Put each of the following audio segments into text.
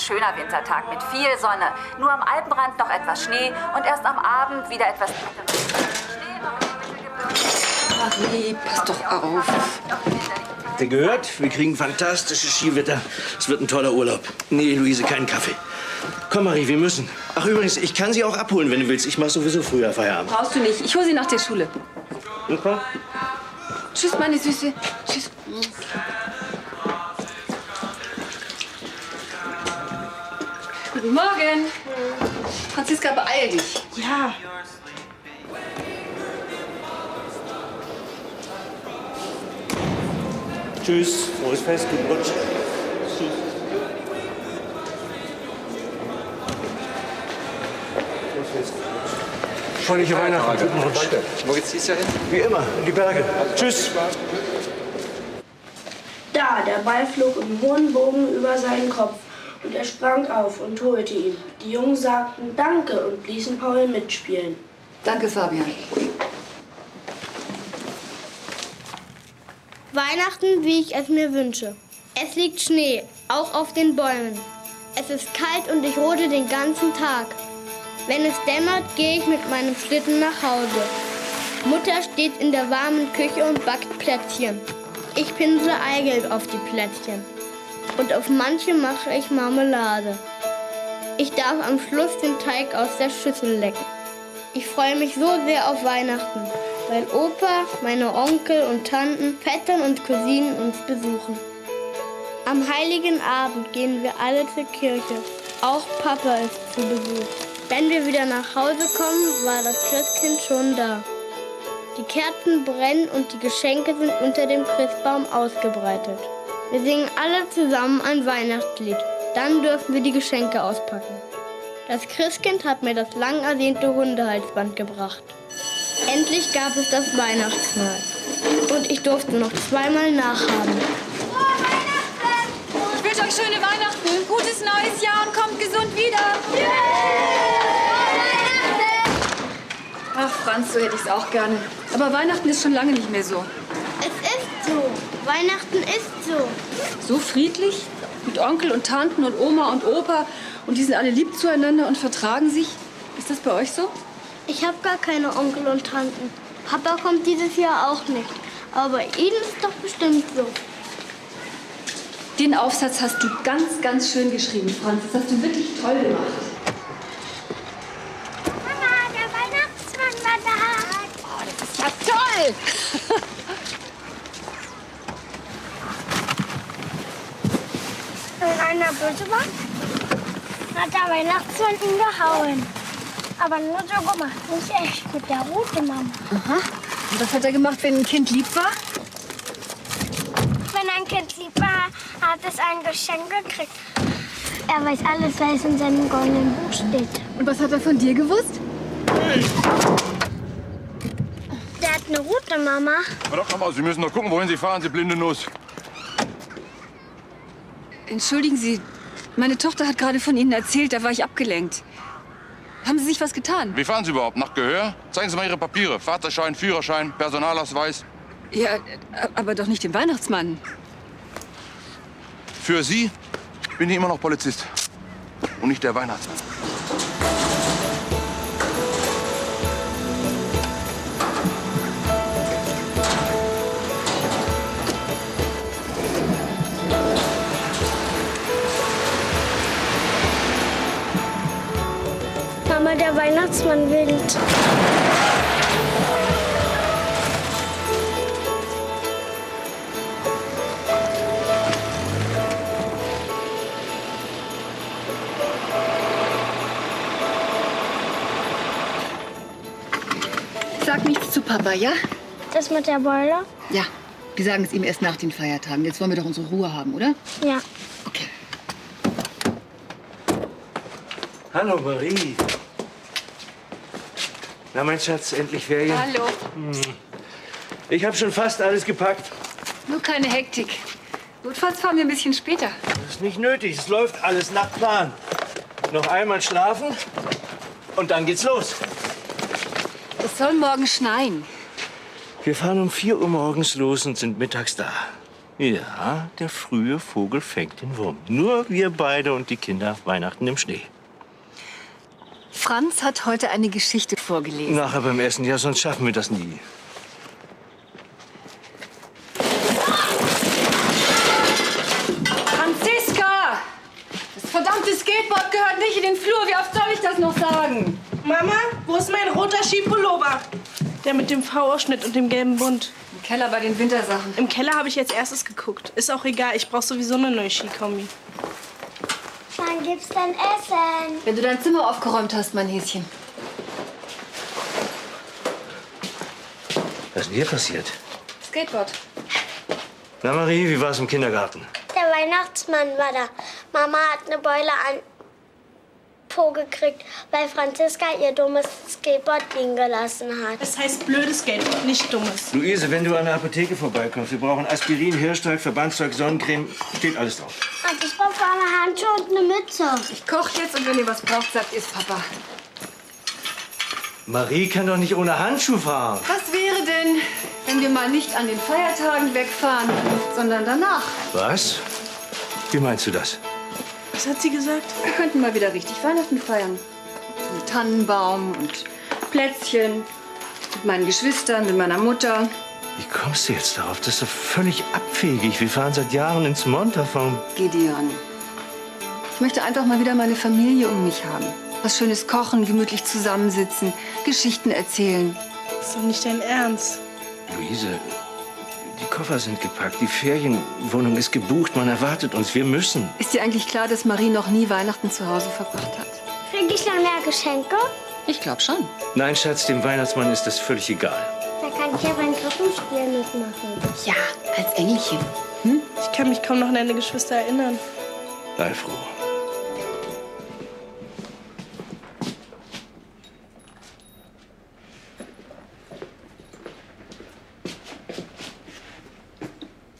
schöner Wintertag mit viel Sonne. Nur am Alpenrand noch etwas Schnee und erst am Abend wieder etwas Marie, pass doch auf. Habt ihr gehört? Wir kriegen fantastisches Skiwetter. Es wird ein toller Urlaub. Nee, Luise, keinen Kaffee. Komm, Marie, wir müssen. Ach, übrigens, ich kann sie auch abholen, wenn du willst. Ich mach sowieso früher Feierabend. Brauchst du nicht. Ich hole sie nach der Schule. Super. Tschüss, meine Süße. Tschüss. Guten Morgen. Franziska, beeil dich. Ja. Tschüss. Frohes Fest, guten Rutsch. Tschüss. Fröhliche Weihnachten, guten Rutsch. Danke. Wo geht's dieses Jahr hin? Wie immer, in die Berge. Tschüss. Da, der Ball flog im hohen Bogen über seinen Kopf und er sprang auf und holte ihn. Die Jungen sagten Danke und ließen Paul mitspielen. Danke, Fabian. Weihnachten, wie ich es mir wünsche. Es liegt Schnee, auch auf den Bäumen. Es ist kalt und ich rode den ganzen Tag. Wenn es dämmert, gehe ich mit meinem Schlitten nach Hause. Mutter steht in der warmen Küche und backt Plätzchen. Ich pinsle Eigelb auf die Plätzchen. Und auf manche mache ich Marmelade. Ich darf am Schluss den Teig aus der Schüssel lecken. Ich freue mich so sehr auf Weihnachten, weil Opa, meine Onkel und Tanten, Vettern und Cousinen uns besuchen. Am Heiligen Abend gehen wir alle zur Kirche. Auch Papa ist zu Besuch. Wenn wir wieder nach Hause kommen, war das Christkind schon da. Die Kerzen brennen und die Geschenke sind unter dem Christbaum ausgebreitet. Wir singen alle zusammen ein Weihnachtslied. Dann dürfen wir die Geschenke auspacken. Das Christkind hat mir das lang ersehnte Hundehalsband gebracht. Endlich gab es das Weihnachtsmahl. Und ich durfte noch zweimal nachhaben. Ich wünsche euch schöne Weihnachten, gutes neues Jahr und kommt gesund wieder. Ach, Franz, so hätte ich es auch gerne. Aber Weihnachten ist schon lange nicht mehr so. Es ist so. Weihnachten ist so. So friedlich, mit Onkel und Tanten und Oma und Opa. Und die sind alle lieb zueinander und vertragen sich. Ist das bei euch so? Ich habe gar keine Onkel und Tanten. Papa kommt dieses Jahr auch nicht. Aber bei Ihnen ist doch bestimmt so. Den Aufsatz hast du ganz, ganz schön geschrieben, Franz. Das hast du wirklich toll gemacht. Mama, der Weihnachtsmann war da. Oh, das ist ja toll! Wenn einer böse war, hat der Weihnachtsmann ihn gehauen. Aber nur so gemacht, nicht echt, mit der roten Mama. Aha. Und was hat er gemacht, wenn ein Kind lieb war? Wenn ein Kind lieb war, hat es ein Geschenk gekriegt. Er weiß alles, weil es in seinem goldenen Buch steht. Und was hat er von dir gewusst? Der hat eine rote Mama. Doch mal, Sie müssen doch gucken, wohin Sie fahren, Sie blinde Nuss. Entschuldigen Sie, meine Tochter hat gerade von Ihnen erzählt, da war ich abgelenkt. Haben Sie sich was getan? Wie fahren Sie überhaupt? Nach Gehör? Zeigen Sie mal Ihre Papiere. Fahrzeugschein, Führerschein, Personalausweis. Ja, aber doch nicht den Weihnachtsmann. Für Sie bin ich immer noch Polizist. Und nicht der Weihnachtsmann. Mama, der Weihnachtsmann winkt. Sag nichts zu Papa, ja? Das mit der Beule? Ja. Wir sagen es ihm erst nach den Feiertagen. Jetzt wollen wir doch unsere Ruhe haben, oder? Ja. Okay. Hallo, Marie. Na, mein Schatz, endlich Ferien. Hallo. Ich habe schon fast alles gepackt. Nur keine Hektik. Notfalls fahren wir ein bisschen später. Das ist nicht nötig. Es läuft alles nach Plan. Noch einmal schlafen und dann geht's los. Es soll morgen schneien. Wir fahren um 4 Uhr morgens los und sind mittags da. Ja, der frühe Vogel fängt den Wurm. Nur wir beide und die Kinder Weihnachten im Schnee. Franz hat heute eine Geschichte vorgelesen. Nachher beim Essen, ja, sonst schaffen wir das nie. Franziska! Das verdammte Skateboard gehört nicht in den Flur. Wie oft soll ich das noch sagen? Mama, wo ist mein roter Skipullover? Der mit dem V-Ausschnitt und dem gelben Bund. Im Keller bei den Wintersachen. Im Keller habe ich als erstes geguckt. Ist auch egal, ich brauche sowieso eine neue Skikombi. Wann gibt's denn Essen? Wenn du dein Zimmer aufgeräumt hast, mein Häschen. Was ist denn hier passiert? Skateboard. Na, Marie, wie war's im Kindergarten? Der Weihnachtsmann war da. Mama hat eine Beule an Po gekriegt, weil Franziska ihr dummes Skateboard liegen gelassen hat. Das heißt blödes Geld, nicht dummes. Luise, wenn du an der Apotheke vorbeikommst, wir brauchen Aspirin, Hirschzeug, Verbandszeug, Sonnencreme. Steht alles drauf. Und ich brauche eine Handschuhe und eine Mütze. Ich koche jetzt und wenn ihr was braucht, sagt ihr's Papa. Marie kann doch nicht ohne Handschuh fahren. Was wäre denn, wenn wir mal nicht an den Feiertagen wegfahren, sondern danach? Was? Wie meinst du das? Was hat sie gesagt? Wir könnten mal wieder richtig Weihnachten feiern. Mit Tannenbaum und Plätzchen. Mit meinen Geschwistern, mit meiner Mutter. Wie kommst du jetzt darauf? Das ist doch völlig abwegig. Wir fahren seit Jahren ins Montafon. Gideon. Ich möchte einfach mal wieder meine Familie um mich haben. Was Schönes kochen, gemütlich zusammensitzen, Geschichten erzählen. Das ist doch nicht dein Ernst. Luise, die Koffer sind gepackt, die Ferienwohnung ist gebucht, man erwartet uns, wir müssen. Ist dir eigentlich klar, dass Marie noch nie Weihnachten zu Hause verbracht hat? Krieg ich dann mehr Geschenke? Ich glaube schon. Nein, Schatz, dem Weihnachtsmann ist das völlig egal. Da kann ich ja beim Krippenspiel mitmachen. Ja, als Engelchen. Ich kann mich kaum noch an deine Geschwister erinnern. Sei froh.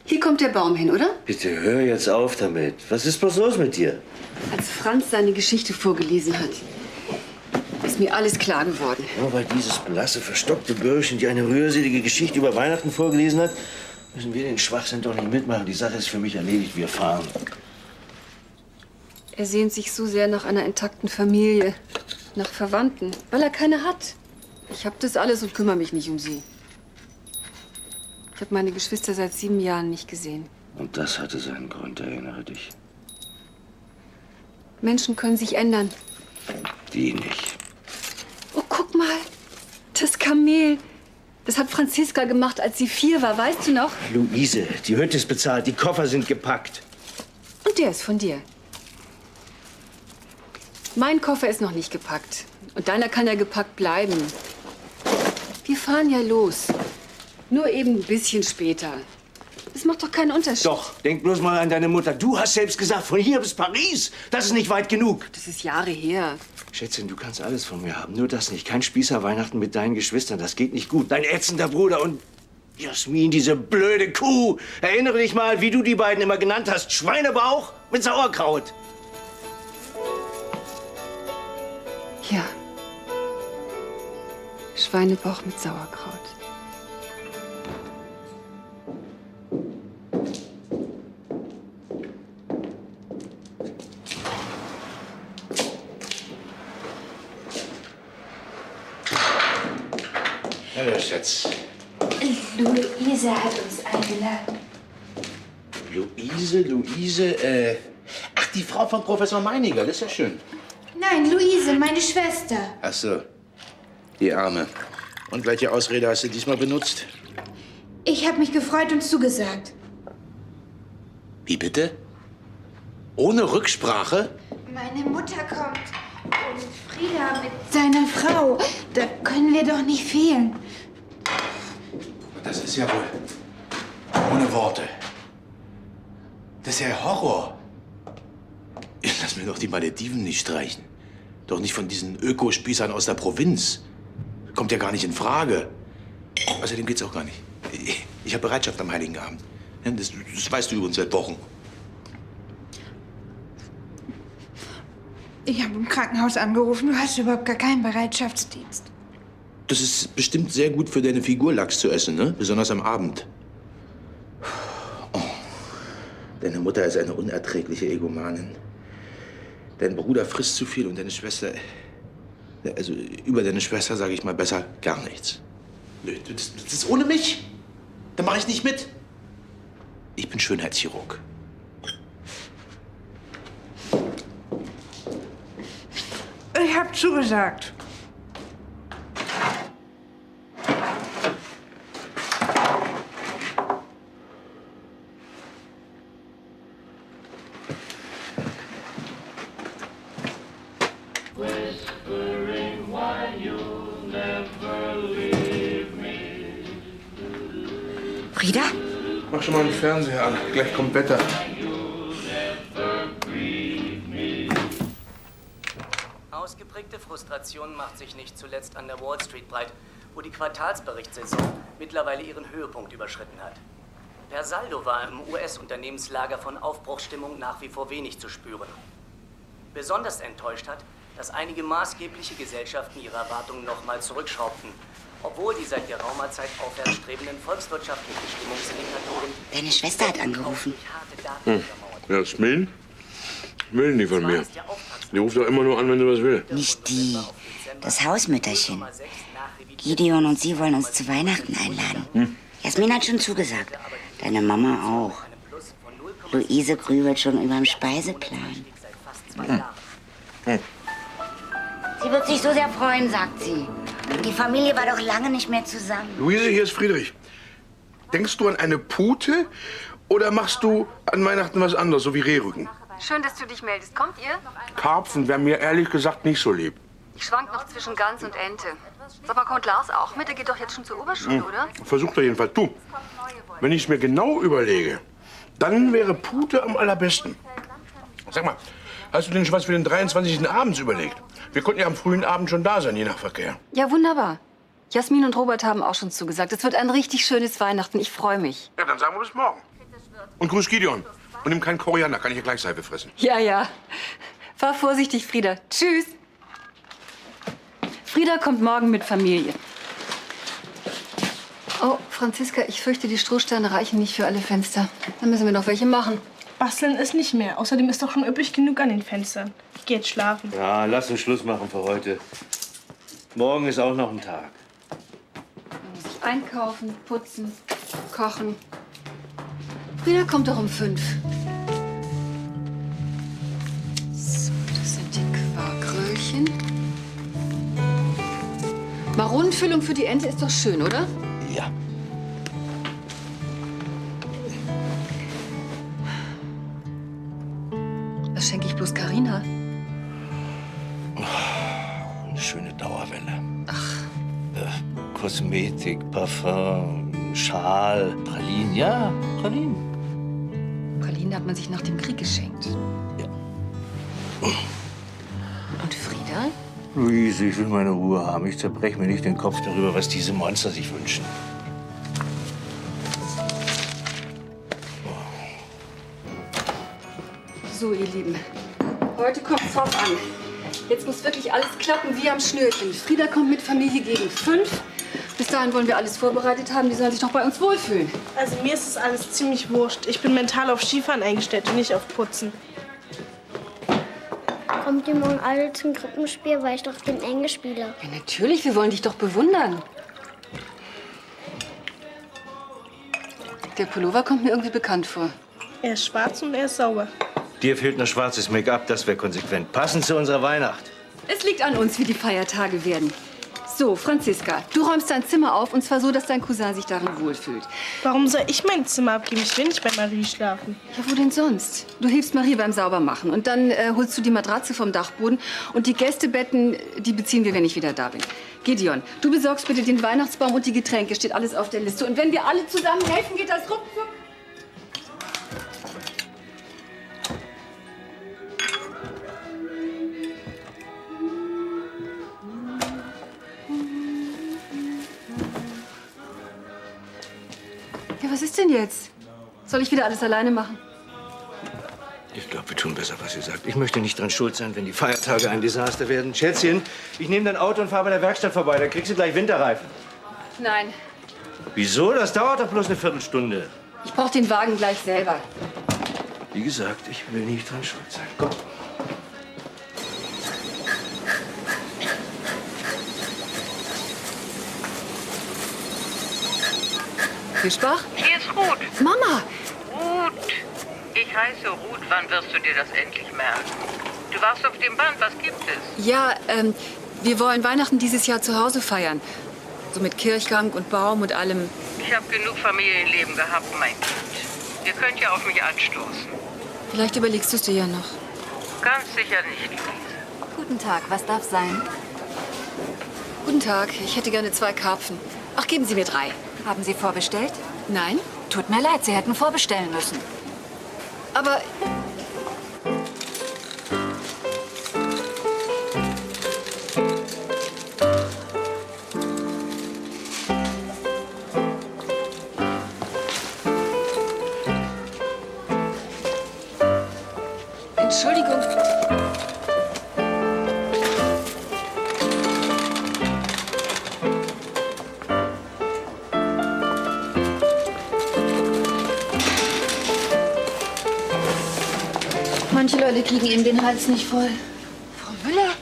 Hier kommt der Baum hin, oder? Bitte hör jetzt auf damit. Was ist bloß los mit dir? Als Franz seine Geschichte vorgelesen hat, ist mir alles klar geworden. Nur weil dieses blasse, verstockte Bürschchen dir eine rührselige Geschichte über Weihnachten vorgelesen hat, müssen wir den Schwachsinn doch nicht mitmachen. Die Sache ist für mich erledigt. Wir fahren. Er sehnt sich so sehr nach einer intakten Familie, nach Verwandten, weil er keine hat. Ich hab das alles und kümmere mich nicht um sie. Ich habe meine Geschwister seit 7 Jahren nicht gesehen. Und das hatte seinen Grund, erinnere dich. Menschen können sich ändern. Die nicht. Oh, guck mal, das Kamel. Das hat Franziska gemacht, als sie 4 war, weißt du noch? Luise, die Hütte ist bezahlt, die Koffer sind gepackt. Und der ist von dir. Mein Koffer ist noch nicht gepackt. Und deiner kann ja gepackt bleiben. Wir fahren ja los. Nur eben ein bisschen später. Das macht doch keinen Unterschied. Doch, denk bloß mal an deine Mutter. Du hast selbst gesagt, von hier bis Paris. Das ist nicht weit genug. Das ist Jahre her. Schätzchen, du kannst alles von mir haben. Nur das nicht. Kein Spießer-Weihnachten mit deinen Geschwistern. Das geht nicht gut. Dein ätzender Bruder und Jasmin, diese blöde Kuh. Erinnere dich mal, wie du die beiden immer genannt hast. Schweinebauch mit Sauerkraut. Ja. Schweinebauch mit Sauerkraut. Hallo, Schatz. Luise hat uns eingeladen. Luise, ach, die Frau von Professor Meininger, das ist ja schön. Nein, Luise, meine Schwester. Ach so, die Arme. Und welche Ausrede hast du diesmal benutzt? Ich habe mich gefreut und zugesagt. Wie bitte? Ohne Rücksprache? Meine Mutter kommt und Frieda mit seiner Frau. Da können wir doch nicht fehlen. Das ist ja wohl ohne Worte. Das ist ja Horror. Ich lass mir doch die Malediven nicht streichen. Doch nicht von diesen Ökospießern aus der Provinz. Kommt ja gar nicht in Frage. Außerdem geht's auch gar nicht. Ich habe Bereitschaft am Heiligen Abend. Ja, das weißt du übrigens seit Wochen. Ich habe im Krankenhaus angerufen. Du hast überhaupt gar keinen Bereitschaftsdienst. Das ist bestimmt sehr gut für deine Figur, Lachs zu essen, ne? Besonders am Abend. Oh. Deine Mutter ist eine unerträgliche Egomanin. Dein Bruder frisst zu viel und deine Schwester... Also über deine Schwester sage ich mal besser gar nichts. Nö, das ist ohne mich. Da mache ich nicht mit. Ich bin Schönheitschirurg. Ich hab zugesagt. Frieda? Mach schon mal den Fernseher an. Gleich kommt Wetter. Ausgeprägte Frustration macht sich nicht zuletzt an der Wall Street breit, wo die Quartalsberichtssaison mittlerweile ihren Höhepunkt überschritten hat. Per Saldo war im US-Unternehmenslager von Aufbruchsstimmung nach wie vor wenig zu spüren. Besonders enttäuscht hat, dass einige maßgebliche Gesellschaften ihre Erwartungen nochmal zurückschraubten, obwohl die seit geraumer Zeit aufwärts strebenden volkswirtschaftlichen Stimmungsindikatoren... Deine Schwester hat angerufen. Jasmin? Will nie von mir. Die ruft doch immer nur an, wenn sie was will. Nicht die. Das Hausmütterchen. Gideon und sie wollen uns zu Weihnachten einladen. Jasmin hat schon zugesagt. Deine Mama auch. Luise grübelt schon überm Speiseplan. Sie wird sich so sehr freuen, sagt sie. Die Familie war doch lange nicht mehr zusammen. Luise, hier ist Friedrich. Denkst du an eine Pute oder machst du an Weihnachten was anderes, so wie Rehrücken? Schön, dass du dich meldest. Kommt ihr? Karpfen wäre mir ehrlich gesagt nicht so lieb. Ich schwank noch zwischen Gans und Ente. Sag mal, kommt Lars auch mit? Der geht doch jetzt schon zur Oberschule, oder? Versucht er jedenfalls. Du, wenn ich es mir genau überlege, dann wäre Pute am allerbesten. Sag mal, hast du denn schon was für den 23. abends überlegt? Wir konnten ja am frühen Abend schon da sein, je nach Verkehr. Ja, wunderbar. Jasmin und Robert haben auch schon zugesagt. Es wird ein richtig schönes Weihnachten. Ich freue mich. Ja, dann sagen wir bis morgen. Und grüß Gideon. Und nimm keinen Koriander, kann ich ja gleich Seife fressen. Ja, ja. Fahr vorsichtig, Frieda. Tschüss. Frieda kommt morgen mit Familie. Oh, Franziska, ich fürchte, die Strohsterne reichen nicht für alle Fenster. Dann müssen wir noch welche machen. Basteln ist nicht mehr. Außerdem ist doch schon üppig genug an den Fenstern. Ich gehe jetzt schlafen. Ja, lass uns Schluss machen für heute. Morgen ist auch noch ein Tag. Dann muss ich einkaufen, putzen, kochen. Frieda kommt doch um 5. So, das sind die Quarkröllchen. Maronenfüllung für die Ente ist doch schön, oder? Ja. Was schenke ich bloß Carina? Eine schöne Dauerwelle. Ach. Kosmetik, Parfum, Schal, Pralinen. Ja, Pralinen. Pralinen hat man sich nach dem Krieg geschenkt. Ja. Und Frieda? Luise, ich will meine Ruhe haben. Ich zerbreche mir nicht den Kopf darüber, was diese Monster sich wünschen. So, ihr Lieben, heute kommt's drauf an. Jetzt muss wirklich alles klappen wie am Schnürchen. Frieda kommt mit Familie gegen 5. Bis dahin wollen wir alles vorbereitet haben. Die sollen sich doch bei uns wohlfühlen. Also mir ist es alles ziemlich wurscht. Ich bin mental auf Skifahren eingestellt und nicht auf Putzen. Kommt ihr morgen alle zum Krippenspiel, weil ich doch den Enge spiele? Ja, natürlich. Wir wollen dich doch bewundern. Der Pullover kommt mir irgendwie bekannt vor. Er ist schwarz und er ist sauber. Dir fehlt noch schwarzes Make-up, das wäre konsequent. Passend zu unserer Weihnacht. Es liegt an uns, wie die Feiertage werden. So, Franziska, du räumst dein Zimmer auf, und zwar so, dass dein Cousin sich darin wohlfühlt. Warum soll ich mein Zimmer abgeben? Ich will nicht bei Marie schlafen. Ja, wo denn sonst? Du hilfst Marie beim Saubermachen und dann holst du die Matratze vom Dachboden und die Gästebetten, die beziehen wir, wenn ich wieder da bin. Gideon, du besorgst bitte den Weihnachtsbaum und die Getränke, steht alles auf der Liste. Und wenn wir alle zusammen helfen, geht das ruckzuck. Ja, was ist denn jetzt? Soll ich wieder alles alleine machen? Ich glaube, wir tun besser, was sie sagt. Ich möchte nicht dran schuld sein, wenn die Feiertage ein Desaster werden. Schätzchen, ich nehme dein Auto und fahre bei der Werkstatt vorbei. Dann kriegst du gleich Winterreifen. Nein, Wieso? Das dauert doch bloß eine Viertelstunde. ich brauche den Wagen gleich selber. Wie gesagt, ich will nicht dran schuld sein. Komm. Fischbach? Hier ist Ruth. Mama! Ruth. Ich heiße Ruth. Wann wirst du dir das endlich merken? Du warst auf dem Band. Was gibt es? Ja, wir wollen Weihnachten dieses Jahr zu Hause feiern. So mit Kirchgang und Baum und allem. Ich habe genug Familienleben gehabt, mein Kind. Ihr könnt ja auf mich anstoßen. Vielleicht überlegst du es dir ja noch. Ganz sicher nicht, Luise. Guten Tag, was darf sein? Guten Tag, ich hätte gerne 2 Karpfen. Ach, geben Sie mir 3. Haben Sie vorbestellt? Nein? Tut mir leid, Sie hätten vorbestellen müssen. Aber Entschuldigung. Manche Leute kriegen eben den Hals nicht voll. Frau Müller?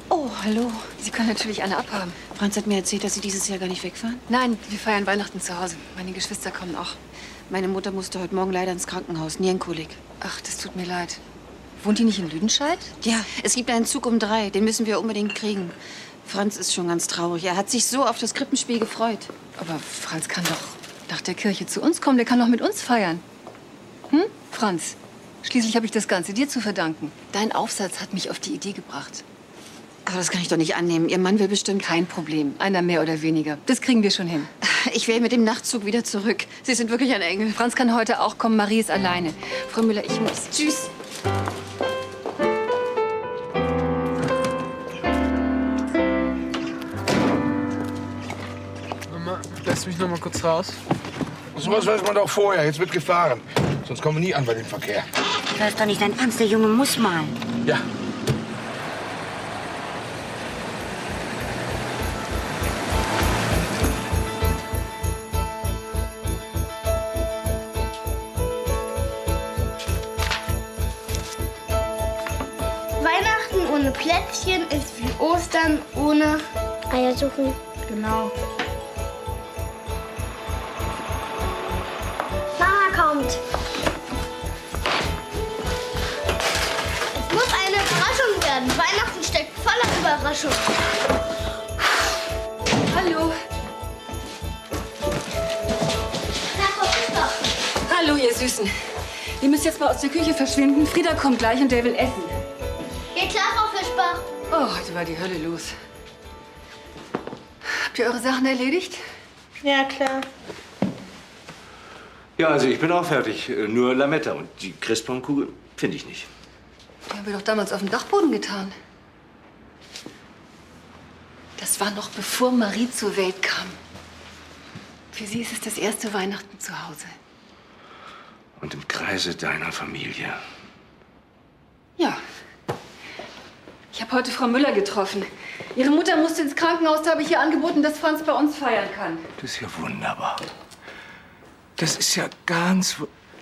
Oh, hallo. Sie können natürlich alle abhaben. Franz hat mir erzählt, dass Sie dieses Jahr gar nicht wegfahren. Nein, wir feiern Weihnachten zu Hause. Meine Geschwister kommen auch. Meine Mutter musste heute Morgen leider ins Krankenhaus. Nierenkolik. Ach, das tut mir leid. Wohnt die nicht in Lüdenscheid? Ja, es gibt einen Zug um 3. Den müssen wir unbedingt kriegen. Franz ist schon ganz traurig. Er hat sich so auf das Krippenspiel gefreut. Aber Franz kann doch nach der Kirche zu uns kommen. Der kann doch mit uns feiern. Hm, Franz? Schließlich habe ich das Ganze dir zu verdanken. Dein Aufsatz hat mich auf die Idee gebracht. Aber das kann ich doch nicht annehmen. Ihr Mann will bestimmt... Kein Problem. Einer mehr oder weniger. Das kriegen wir schon hin. Ich will mit dem Nachtzug wieder zurück. Sie sind wirklich ein Engel. Franz kann heute auch kommen. Marie ist alleine. Frau Müller, ich muss... Tschüss. Mama, lass mich noch mal kurz raus. So was weiß man doch vorher. Jetzt wird gefahren. Sonst kommen wir nie an bei dem Verkehr. Das ist doch nicht dein Ernst, der Junge muss mal. Ja. Weihnachten ohne Plätzchen ist wie Ostern ohne Eiersuchen. Genau. Mama kommt. Es muss eine Überraschung werden. Weihnachten steckt voller Überraschung. Hallo. Na, Frau Fischbach. Hallo, ihr Süßen. Ihr müsst jetzt mal aus der Küche verschwinden. Frieda kommt gleich und der will essen. Geht klar, Frau Fischbach. Oh, heute war die Hölle los. Habt ihr eure Sachen erledigt? Ja, klar. Ja, also ich bin auch fertig. Nur Lametta und die Christbaumkugel finde ich nicht. Die haben wir doch damals auf dem Dachboden getan. Das war noch bevor Marie zur Welt kam. Für sie ist es das erste Weihnachten zu Hause. Und im Kreise deiner Familie. Ja. Ich habe heute Frau Müller getroffen. Ihre Mutter musste ins Krankenhaus, da habe ich ihr angeboten, dass Franz bei uns feiern kann. Das ist ja wunderbar. Das ist ja ganz...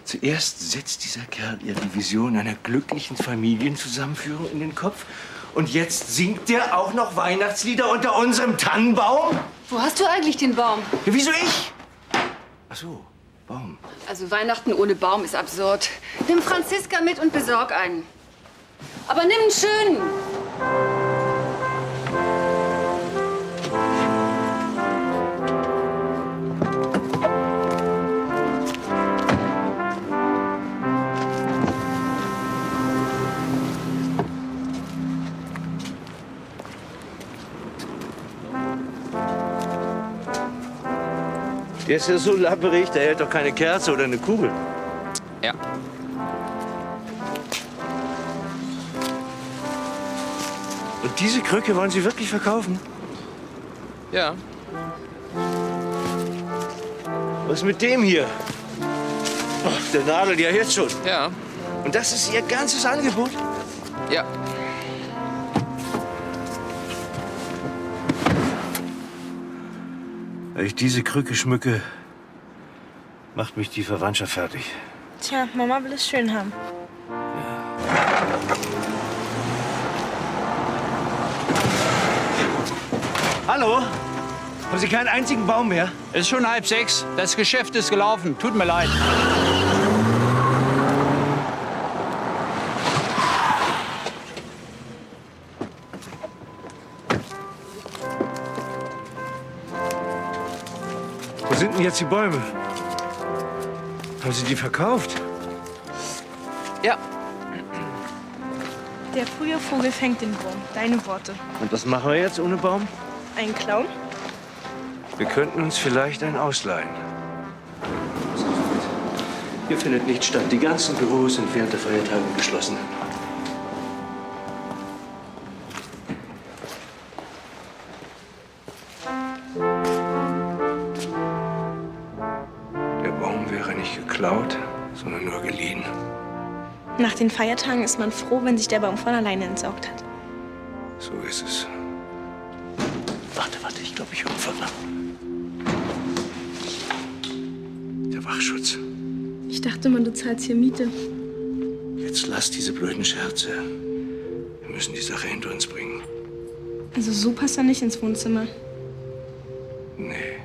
Zuerst setzt dieser Kerl ihr die Vision einer glücklichen Familienzusammenführung in den Kopf. Und jetzt singt der auch noch Weihnachtslieder unter unserem Tannenbaum? Wo hast du eigentlich den Baum? Ja, wieso ich? Ach so, Baum. Also Weihnachten ohne Baum ist absurd. Nimm Franziska mit und besorg einen. Aber nimm einen schönen. Der ist ja so lapperig, der hält doch keine Kerze oder eine Kugel. Ja. Und diese Krücke wollen Sie wirklich verkaufen? Ja. Was ist mit dem hier? Ach, der nadelt ja jetzt schon. Ja. Und das ist Ihr ganzes Angebot? Ja. Wenn ich diese Krücke schmücke, macht mich die Verwandtschaft fertig. Tja, Mama will es schön haben. Hallo? Haben Sie keinen einzigen Baum mehr? Es ist schon 5:30. Das Geschäft ist gelaufen. Tut mir leid. Wo sind denn jetzt die Bäume? Haben Sie die verkauft? Ja. Der frühe Vogel fängt den Wurm. Deine Worte. Und was machen wir jetzt ohne Baum? Einen Clown? Wir könnten uns vielleicht einen ausleihen. Hier findet nichts statt. Die ganzen Büros sind während der Feiertage geschlossen. Der Baum wäre nicht geklaut, sondern nur geliehen. Nach den Feiertagen ist man froh, wenn sich der Baum von alleine entsorgt hat. So ist es. Warte, ich glaube, ich höre Pförtner. Der Wachschutz. Ich dachte mal, du zahlst hier Miete. Jetzt lass diese blöden Scherze. Wir müssen die Sache hinter uns bringen. Also so passt er nicht ins Wohnzimmer. Nee.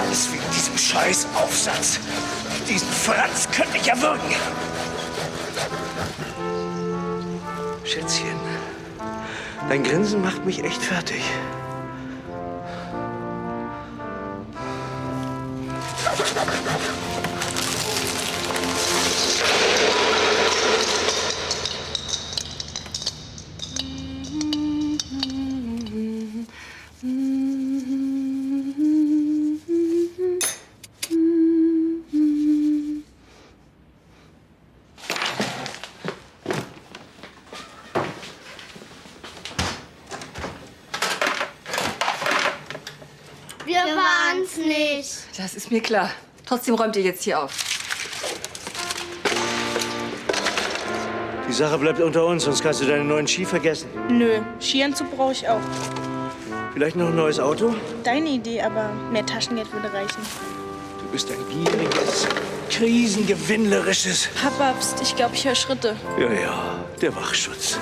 Alles wegen diesem Scheißaufsatz. Diesen Franz könnte ich erwürgen. Schätzchen, dein Grinsen macht mich echt fertig. Wir waren's nicht. Das ist mir klar. Trotzdem räumt ihr jetzt hier auf. Die Sache bleibt unter uns, sonst kannst du deinen neuen Ski vergessen. Nö, Skianzug brauche ich auch. Vielleicht noch ein neues Auto? Deine Idee, aber mehr Taschengeld würde reichen. Du bist ein gieriges, krisengewinnlerisches... Papa, pst, ich glaube, ich höre Schritte. Ja, der Wachschutz.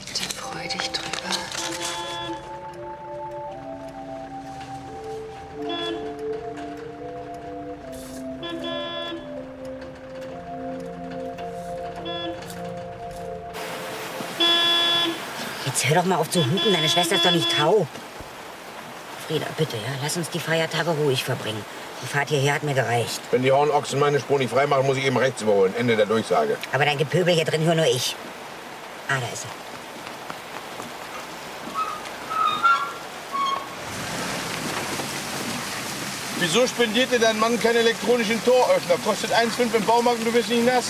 Bitte freu dich drüber. Jetzt hör doch mal auf zu hupen, deine Schwester ist doch nicht taub. Frieda, bitte, ja, lass uns die Feiertage ruhig verbringen. Die Fahrt hierher hat mir gereicht. Wenn die Hornochsen meine Spur nicht frei machen, muss ich eben rechts überholen. Ende der Durchsage. Aber dein Gepöbel hier drin höre nur ich. Ah, da ist er. Wieso spendiert dir dein Mann keinen elektronischen Toröffner? Kostet 1,5 im Baumarkt und du wirst nicht nass.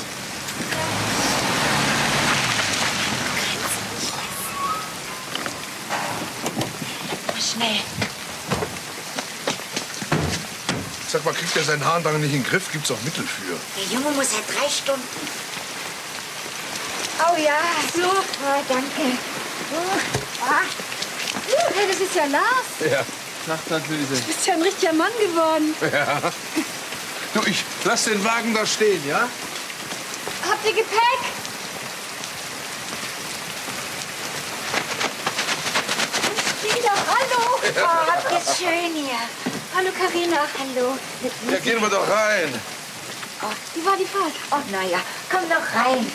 Schnell. Sag mal, kriegt er seinen Harndrang nicht in den Griff? Gibt's auch Mittel für. Der Junge muss seit 3 Stunden. Oh ja, so. Oh, danke. Hey, das ist ja Lars. Ja. Nacht, Tante Luise. Du bist ja ein richtiger Mann geworden. Ja. Du, ich lass den Wagen da stehen, ja? Habt ihr Gepäck? Frieda, hallo. Oh, habt ihr's schön hier. Hallo, Carina. Hallo. Ja, gehen wir doch rein. Wie war die Fahrt? Oh, na ja, komm doch rein.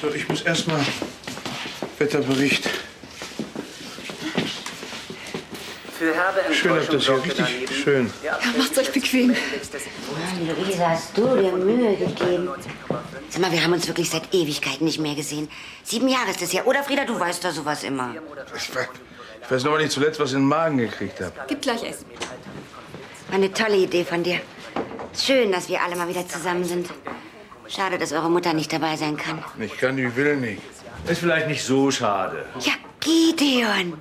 So, ich muss erst mal Wetterbericht. Für herbe Schön, habt ihr das hier richtig schön. Ja, macht's euch bequem. Mann, Luisa, hast du dir Mühe gegeben? Sag mal, wir haben uns wirklich seit Ewigkeiten nicht mehr gesehen. 7 Jahre ist das ja. Oder, Frieda, du weißt doch sowas immer. Ich weiß noch nicht zuletzt, was ich in den Magen gekriegt habe. Gib gleich Essen. Eine tolle Idee von dir. Schön, dass wir alle mal wieder zusammen sind. Schade, dass eure Mutter nicht dabei sein kann. Ich kann, die will nicht. Ist vielleicht nicht so schade. Ja, Gideon.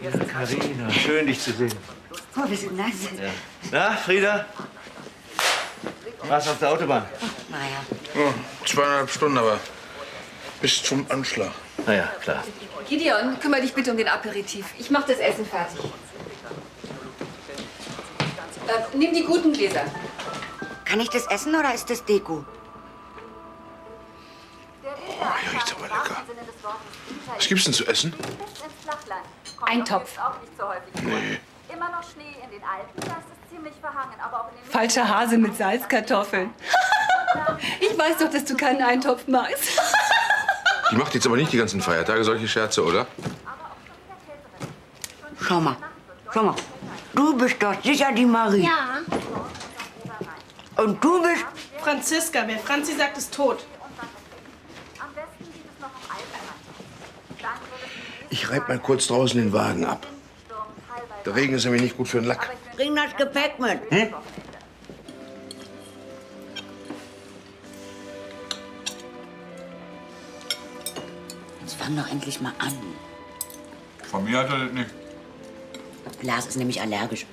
Ja, Carina, schön, dich zu sehen. Oh, bist du nass? Ja. Na, Frieda? Warst du auf der Autobahn? Naja. Oh, 2,5 Stunden, aber bis zum Anschlag. Na ja, klar. Gideon, kümmere dich bitte um den Aperitif. Ich mach das Essen fertig. Nimm die guten Gläser. Kann ich das essen oder ist das Deko? Ja, riecht's aber lecker. Was gibt's denn zu essen? Eintopf. Nee. Immer noch Schnee in den Alpen, da ist es ziemlich verhangen, aber auch in den Falscher Hase mit Salzkartoffeln. Ich weiß doch, dass du keinen Eintopf magst. Die macht jetzt aber nicht die ganzen Feiertage solche Scherze, oder? Schau mal. Schau mal. Du bist doch sicher die Marie. Ja. Und du bist... Franziska. Wer Franzi sagt, ist tot. Ich reib mal kurz draußen den Wagen ab. Der Regen ist nämlich nicht gut für den Lack. Bring das Gepäck mit. Hm? Jetzt fang doch endlich mal an. Von mir hat er das nicht. Lars ist nämlich allergisch.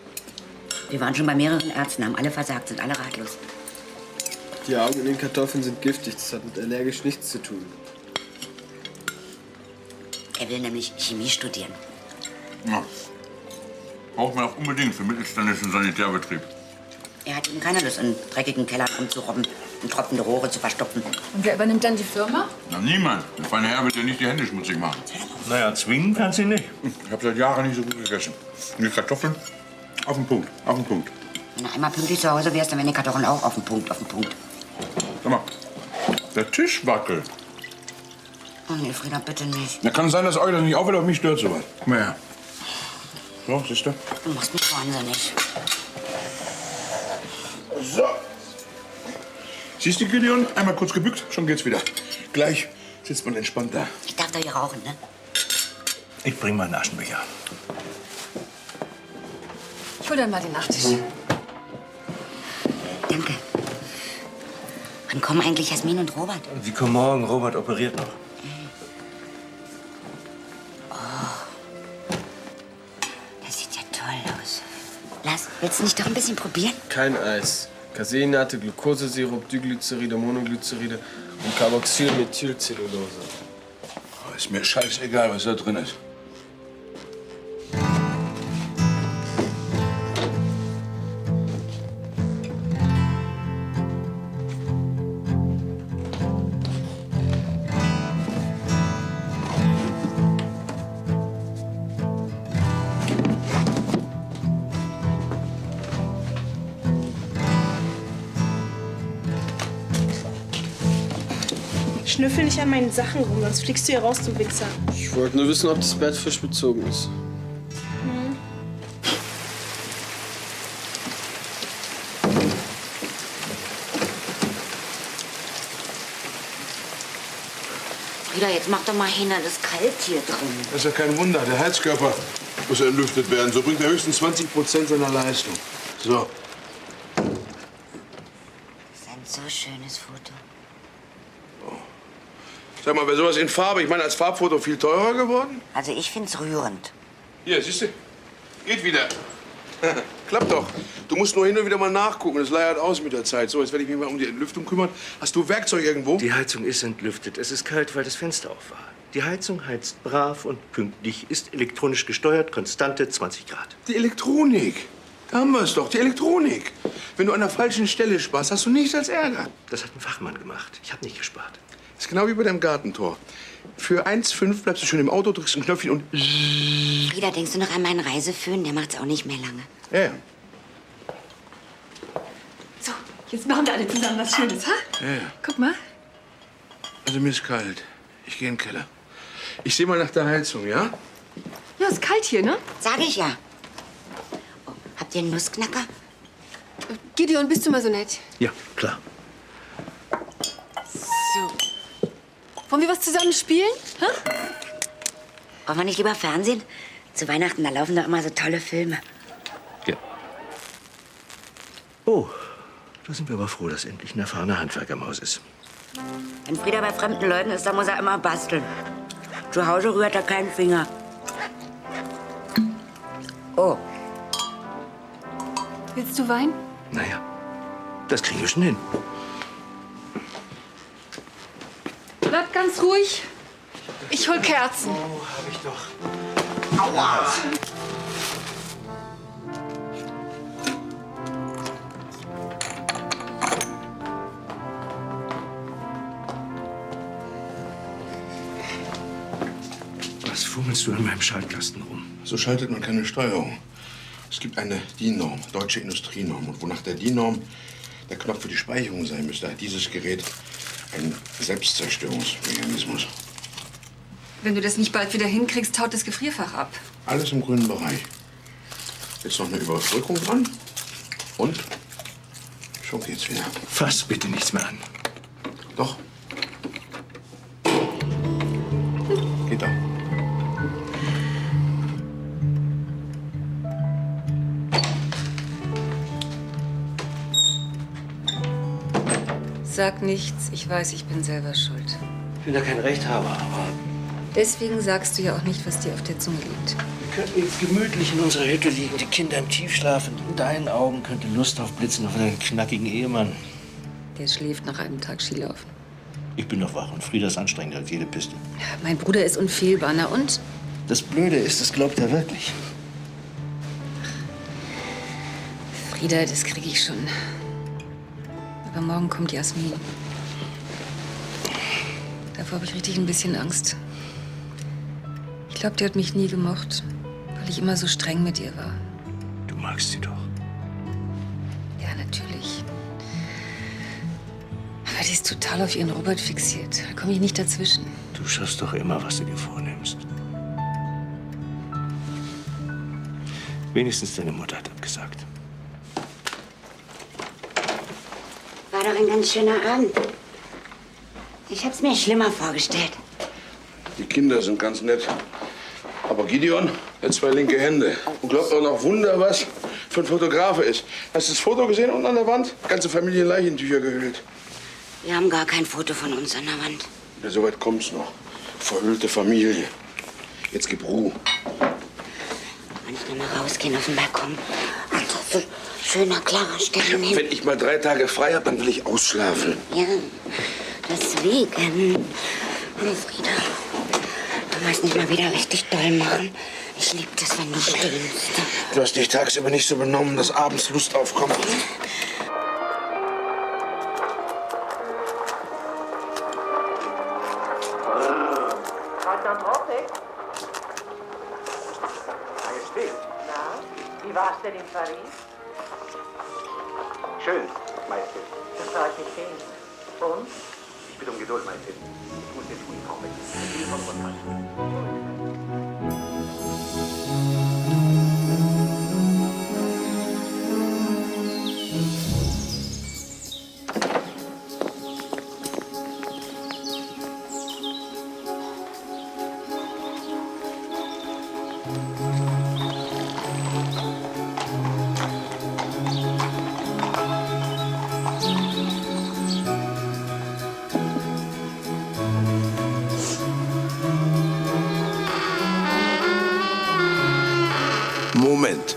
Wir waren schon bei mehreren Ärzten, haben alle versagt, sind alle ratlos. Die Augen in den Kartoffeln sind giftig. Das hat mit allergisch nichts zu tun. Er will nämlich Chemie studieren. Ja. Braucht man auch unbedingt für mittelständischen Sanitärbetrieb. Er hat eben keine Lust, in dreckigen Kellern rumzurobben und tropfende Rohre zu verstopfen. Und wer übernimmt dann die Firma? Na, niemand. Der feine Herr wird ja nicht die Hände schmutzig machen. Naja, zwingen kannst du ihn nicht. Ich habe seit Jahren nicht so gut gegessen. Und die Kartoffeln? Auf den Punkt, auf den Punkt. Wenn du einmal pünktlich zu Hause wärst, dann wären die Kartoffeln auch auf den Punkt, auf den Punkt. Sag mal, der Tisch wackelt. Oh nee, Frieda, bitte nicht. Da kann sein, dass euch das nicht auffällt, aber mich stört sowas. Guck mal her. So, siehst du? Du machst mich wahnsinnig. So. Siehst du, Gideon? Einmal kurz gebückt, schon geht's wieder. Gleich sitzt man entspannt da. Ich darf doch hier rauchen, ne? Ich bring mal einen Aschenbecher. Ich hol dann mal den Nachtisch. Danke. Wann kommen eigentlich Jasmin und Robert? Sie kommen morgen. Robert operiert noch. Das sieht ja toll aus. Lars, willst du nicht doch ein bisschen probieren? Kein Eis. Caseinate, Glukosesirup, Diglyceride, Monoglyceride und Carboxylmethylcellulose. Oh, ist mir scheißegal, was da drin ist. Schnüffel nicht an meinen Sachen rum, sonst fliegst du hier raus, du Wichser. Ich wollte nur wissen, ob das Bett frisch bezogen ist. Frieda, jetzt mach doch mal hin, das ist kalt hier drin. Das ist ja kein Wunder. Der Heizkörper muss entlüftet werden. So bringt er höchstens 20% seiner Leistung. So. Das ist ein so schönes Foto. Sag mal, wäre sowas in Farbe, ich meine, als Farbfoto viel teurer geworden? Also ich find's rührend. Hier, siehst du? Geht wieder. Klappt doch. Du musst nur hin und wieder mal nachgucken. Das leiert aus mit der Zeit. So, jetzt werde ich mich mal um die Entlüftung kümmern. Hast du Werkzeug irgendwo? Die Heizung ist entlüftet. Es ist kalt, weil das Fenster auf war. Die Heizung heizt brav und pünktlich, ist elektronisch gesteuert, konstante 20 Grad. Die Elektronik. Da haben wir es doch, die Elektronik. Wenn du an der falschen Stelle sparst, hast du nichts als Ärger. Das hat ein Fachmann gemacht. Ich habe nicht gespart. Das ist genau wie bei deinem Gartentor. Für 1,5 bleibst du schön im Auto, drückst ein Knöpfchen und... Frieda, denkst du noch an meinen Reiseföhn? Der macht's auch nicht mehr lange. Ja, ja. So, jetzt machen wir alle zusammen was Schönes, ha? Ja, ja. Guck mal. Also mir ist kalt. Ich gehe in den Keller. Ich sehe mal nach der Heizung, ja? Ja, ist kalt hier, ne? Sag ich ja. Oh, habt ihr einen Nussknacker? Gideon, bist du mal so nett? Ja, klar. So. Wollen wir was zusammen spielen? Hä? Wollen wir nicht lieber Fernsehen? Zu Weihnachten, da laufen doch immer so tolle Filme. Ja. Oh, da sind wir aber froh, dass endlich ein erfahrener Handwerker im Haus ist. Wenn Frieda bei fremden Leuten ist, dann muss er immer basteln. Zu Hause rührt er keinen Finger. Oh. Willst du Wein? Naja, das kriegen wir schon hin. Bleib ganz ruhig. Ich hol Kerzen. Oh, hab ich doch. Aua! Was fummelst du in meinem Schaltkasten rum? So schaltet man keine Steuerung. Es gibt eine DIN-Norm, Deutsche Industrienorm. Und wonach der DIN-Norm der Knopf für die Speicherung sein müsste, hat dieses Gerät einen Selbstzerstörungsmechanismus. Wenn du das nicht bald wieder hinkriegst, taut das Gefrierfach ab. Alles im grünen Bereich. Jetzt noch eine Überbrückung dran. Und schon geht's wieder. Fass bitte nichts mehr an. Doch. Geht doch. Sag nichts. Ich weiß, ich bin selber schuld. Ich bin da kein Rechthaber, aber Deswegen sagst du ja auch nicht, was dir auf der Zunge liegt. wir könnten jetzt gemütlich in unserer Hütte liegen, die Kinder im Tiefschlaf. Und in deinen Augen könnte Lust aufblitzen auf einen knackigen Ehemann. Der schläft nach einem Tag Skilaufen. Ich bin noch wach und Frieda ist anstrengender als jede Piste. Mein Bruder ist unfehlbar, na und? Das Blöde ist, das glaubt er wirklich. Frieda, das kriege ich schon. Aber morgen kommt Jasmin. Davor habe ich richtig ein bisschen Angst. Ich glaube, die hat mich nie gemocht, weil ich immer so streng mit ihr war. Du magst sie doch. Ja, natürlich. Aber die ist total auf ihren Robert fixiert. Da komme ich nicht dazwischen. Du schaffst doch immer, was du dir vornimmst. Wenigstens deine Mutter hat abgesagt. War doch ein ganz schöner Abend. Ich hab's mir schlimmer vorgestellt. Die Kinder sind ganz nett. Aber Gideon hat 2 linke Hände. Und glaubt auch noch Wunder, was für ein Fotograf er ist. Hast du das Foto gesehen unten an der Wand? Ganze Familie in Leichentücher gehüllt. Wir haben gar kein Foto von uns an der Wand. Ja, so weit kommt's noch. Verhüllte Familie. Jetzt gib Ruhe. Kann ich noch mal rausgehen auf den Balkon? Und so schöner, klarer Stelle nehmen? Wenn ich mal 3 Tage frei habe, dann will ich ausschlafen. Ja, deswegen. Oh, Frieda, wollen wir es nicht mal wieder richtig doll machen? Ich lieb das, wenn du schläfst. Du hast dich tagsüber nicht so benommen, dass abends Lust aufkommt. Madame Rotek? Majestät. Na, wie war's denn in Paris? Schön, Majestät. Das freut mich sehr. Und? Ich bitte um Geduld, Majestät. Ich muss jetzt Uniform wechseln. Die von Rundfall. Moment.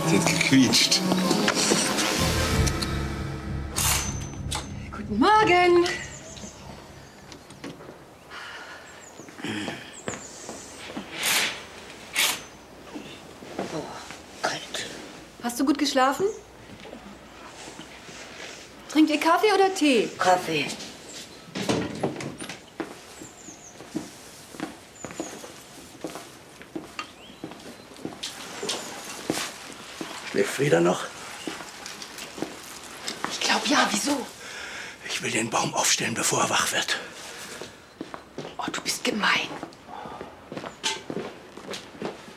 Sie hat gequietscht. Guten Morgen. Hast du gut geschlafen? Trinkt ihr Kaffee oder Tee? Kaffee. Schläft Frieda noch? Ich glaube ja, wieso? Ich will den Baum aufstellen, bevor er wach wird. Oh, du bist gemein.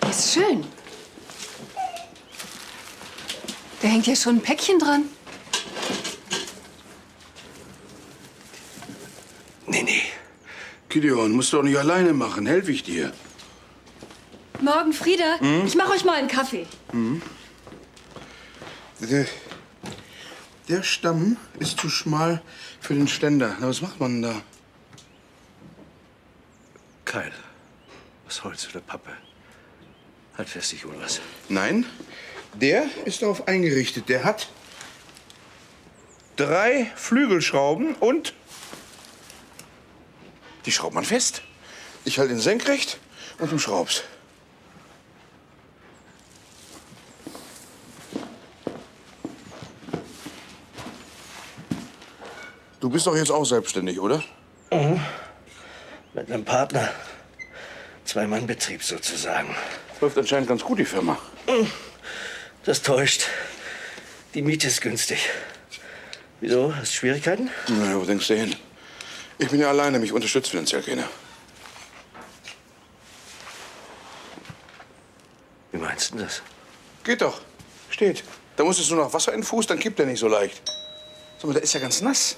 Der ist schön. Da hängt ja schon ein Päckchen dran. Nee. Gideon, musst du doch nicht alleine machen. Helfe ich dir. Morgen, Frieda. Ich mache euch mal einen Kaffee. Der Stamm ist zu schmal für den Ständer. Na, was macht man denn da? Kyle, was Holz oder Pappe? Halt fest, ich hol was. Nein, der ist darauf eingerichtet. Der hat 3 Flügelschrauben und die schraubt man fest. Ich halte ihn senkrecht und du schraubst. Du bist doch jetzt auch selbstständig, oder? Mhm. Mit einem Partner. 2-Mann-Betrieb sozusagen. Läuft anscheinend ganz gut, die Firma. Das täuscht. Die Miete ist günstig. Wieso? Hast du Schwierigkeiten? Na, wo denkst du hin? Ich bin ja alleine, mich unterstützt finanziell keiner. Wie meinst du das? Geht doch. Steht. Da muss es nur noch Wasser in den Fuß, dann kippt er nicht so leicht. Sag mal, der ist ja ganz nass.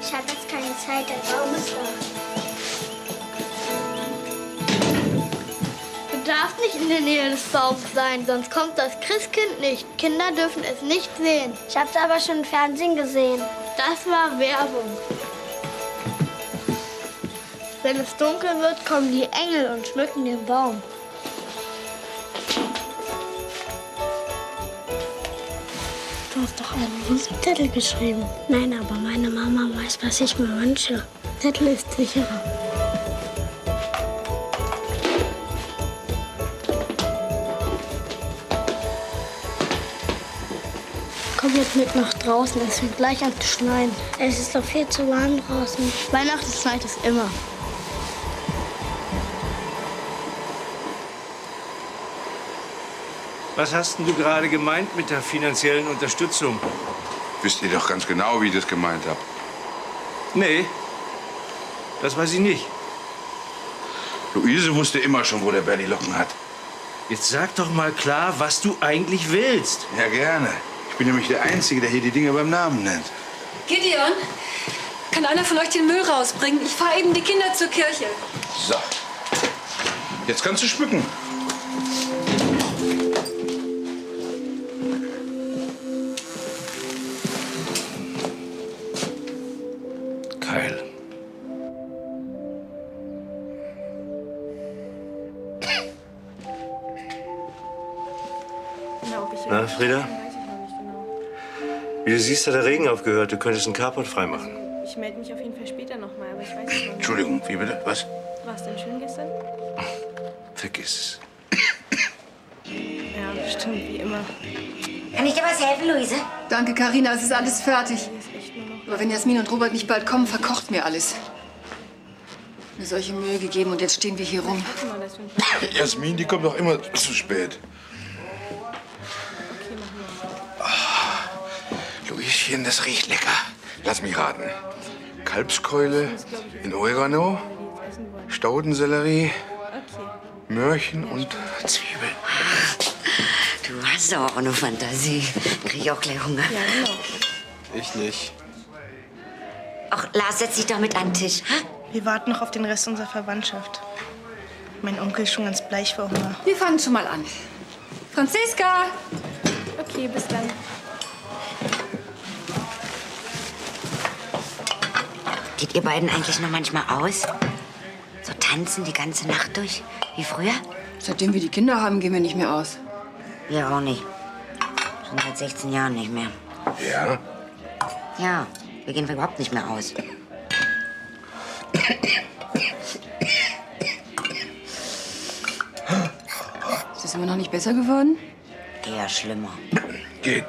Ich habe jetzt keine Zeit, der Baum ist wach. Du darfst nicht in der Nähe des Baums sein, sonst kommt das Christkind nicht. Kinder dürfen es nicht sehen. Ich habe es aber schon im Fernsehen gesehen. Das war Werbung. Wenn es dunkel wird, kommen die Engel und schmücken den Baum. Du hast doch einen Zettel geschrieben. Nein, aber meine Mama weiß, was ich mir wünsche. Zettel ist sicherer. Komm jetzt mit nach draußen, es fängt gleich an zu schneien. Es ist doch viel zu warm draußen. Weihnachten schneit es immer. Was hast denn du gerade gemeint mit der finanziellen Unterstützung? Wisst ihr doch ganz genau, wie ich das gemeint habe. Nee, das weiß ich nicht. Luise wusste immer schon, wo der Bär die Locken hat. Jetzt sag doch mal klar, was du eigentlich willst. Ja, gerne. Ich bin nämlich der Einzige, der hier die Dinge beim Namen nennt. Gideon, kann einer von euch den Müll rausbringen? Ich fahre eben die Kinder zur Kirche. So. Jetzt kannst du schmücken. Kyle. Na, Frieda? Wie du siehst, hat der Regen aufgehört. Du könntest einen Carport freimachen. Ich melde mich auf jeden Fall später noch mal, aber ich weiß nicht noch nicht. Entschuldigung, wie bitte? Was? War es denn schön gestern? Vergiss es. Ja, stimmt, wie immer. Kann ich dir was helfen, Luise? Danke, Carina, es ist alles fertig. Aber wenn Jasmin und Robert nicht bald kommen, verkocht mir alles. Mir solche Mühe gegeben und jetzt stehen wir hier rum. Jasmin, die kommt doch immer zu spät. Luischen, das riecht lecker. Lass mich raten. Kalbskeule in Oregano, Staudensellerie, Möhrchen und Zwiebeln. Du hast doch auch eine Fantasie. Krieg ich auch gleich Hunger. Ja, genau. Ich nicht. Ach, Lars, setz dich doch mit an den Tisch. Ha? Wir warten noch auf den Rest unserer Verwandtschaft. Mein Onkel ist schon ganz bleich vor Hunger. Wir fangen schon mal an. Franziska! Okay, bis dann. Geht ihr beiden eigentlich noch manchmal aus? So tanzen die ganze Nacht durch, wie früher? Seitdem wir die Kinder haben, gehen wir nicht mehr aus. Wir auch nicht. Schon seit 16 Jahren nicht mehr. Ja? Ja, wir gehen überhaupt nicht mehr aus. Ist das immer noch nicht besser geworden? Eher schlimmer. Geht.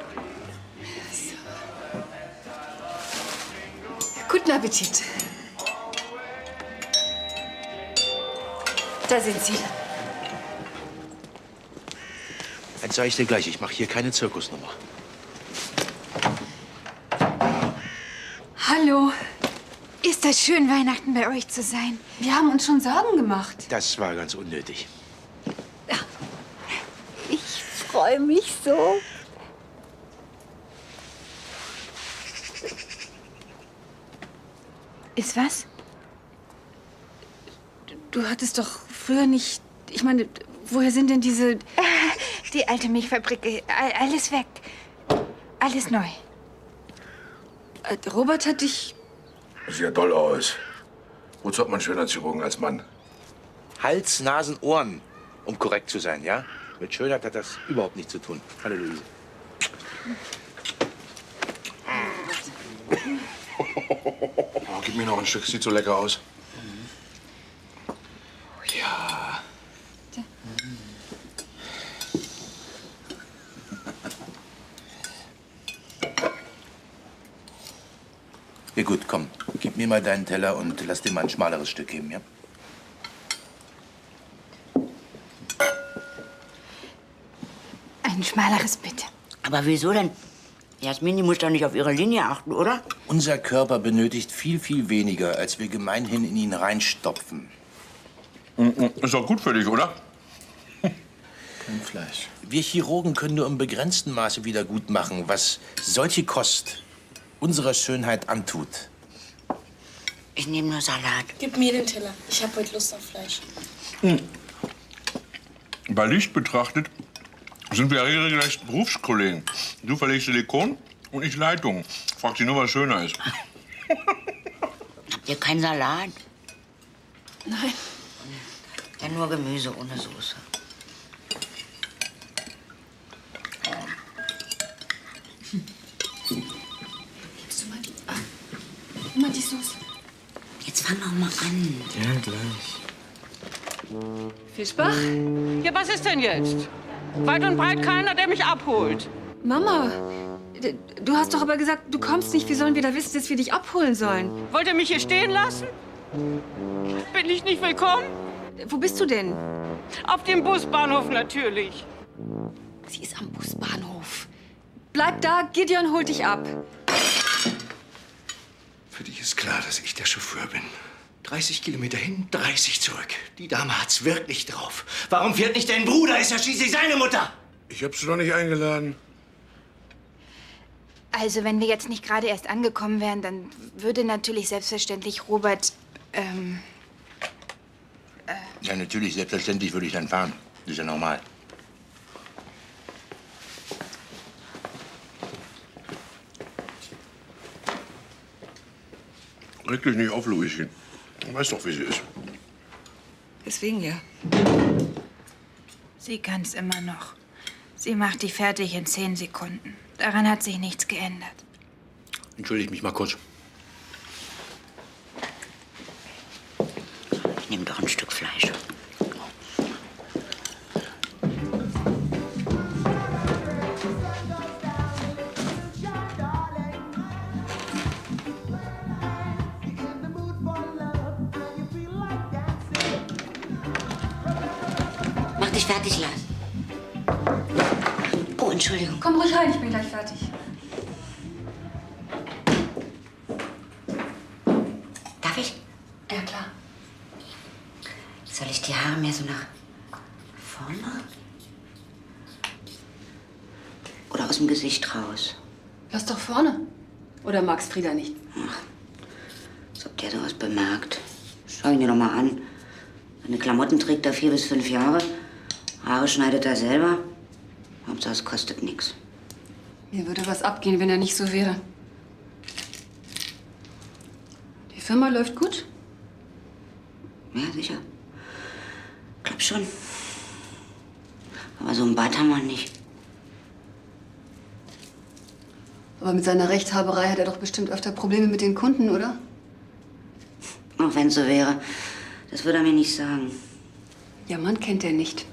Guten Appetit. Da sind sie. Jetzt sage ich dir gleich, ich mache hier keine Zirkusnummer. Hallo. Ist das schön, Weihnachten bei euch zu sein? Wir haben uns schon Sorgen gemacht. Das war ganz unnötig. Ich freue mich so. Ist was? Du hattest doch früher nicht... Ich meine, woher sind denn diese... Die alte Milchfabrik. Alles weg. Alles neu. Robert hat dich... Sieht ja doll aus. Wozu hat man Schönheitschirurgen als Mann? Hals, Nasen, Ohren, um korrekt zu sein, ja? Mit Schönheit hat das überhaupt nichts zu tun. Hallo, Luise. Oh, gib mir noch ein Stück, sieht so lecker aus. Ja. Ja gut, komm. Gib mir mal deinen Teller und lass dir mal ein schmaleres Stück geben, ja? Ein schmaleres bitte. Aber wieso denn? Jasmin, die muss doch nicht auf ihre Linie achten, oder? Unser Körper benötigt viel, viel weniger, als wir gemeinhin in ihn reinstopfen. Ist doch gut für dich, oder? Kein Fleisch. Wir Chirurgen können nur im begrenzten Maße wieder gut machen, was solche Kost unserer Schönheit antut. Ich nehme nur Salat. Gib mir den Teller. Ich habe heute Lust auf Fleisch. Bei Licht betrachtet sind wir regelrecht Berufskollegen. Du verlegst Silikon und ich Leitung. Frag dich nur, was schöner ist. Habt ihr keinen Salat? Nein. Ja, nur Gemüse ohne Soße. Gibst du mal die... Immer die Soße. Jetzt fang doch mal an. Ja, gleich. Fischbach? Ja, was ist denn jetzt? Weit und breit keiner, der mich abholt. Mama, du hast doch aber gesagt, du kommst nicht. Wie sollen wir da wissen, dass wir dich abholen sollen? Wollt ihr mich hier stehen lassen? Bin ich nicht willkommen? Wo bist du denn? Auf dem Busbahnhof natürlich. Sie ist am Busbahnhof. Bleib da, Gideon holt dich ab. Für dich ist klar, dass ich der Chauffeur bin. 30 Kilometer hin, 30 zurück. Die Dame hat's wirklich drauf. Warum fährt nicht dein Bruder? Ist ja schließlich seine Mutter. Ich hab sie doch nicht eingeladen. Also, wenn wir jetzt nicht gerade erst angekommen wären, dann würde natürlich selbstverständlich Robert, Ja, natürlich, selbstverständlich würde ich dann fahren. Das ist ja normal. Reg dich nicht auf, Luischen. Du weißt doch, wie sie ist. Deswegen ja. Sie kann's immer noch. Sie macht dich fertig in 10 Sekunden. Daran hat sich nichts geändert. Entschuldige mich mal kurz. Ich nehme doch ein Stück Fleisch. Mach dich fertig, Lars. Oh, Entschuldigung. Komm ruhig rein, ich bin gleich fertig. Darf ich? Ja, klar. Soll ich die Haare mehr so nach vorne? Oder aus dem Gesicht raus? Lass doch vorne. Oder magst Frieda nicht? Als ob der sowas bemerkt. Schau ihn dir doch mal an. Seine Klamotten trägt er 4 bis 5 Jahre. Haare schneidet er selber. Hauptsache, es kostet nichts. Mir würde was abgehen, wenn er nicht so wäre. Die Firma läuft gut? Ja, sicher. Glaub schon. Aber so ein Bad haben wir nicht. Aber mit seiner Rechthaberei hat er doch bestimmt öfter Probleme mit den Kunden, oder? Auch wenn es so wäre. Das würde er mir nicht sagen. Ja, Mann kennt er nicht.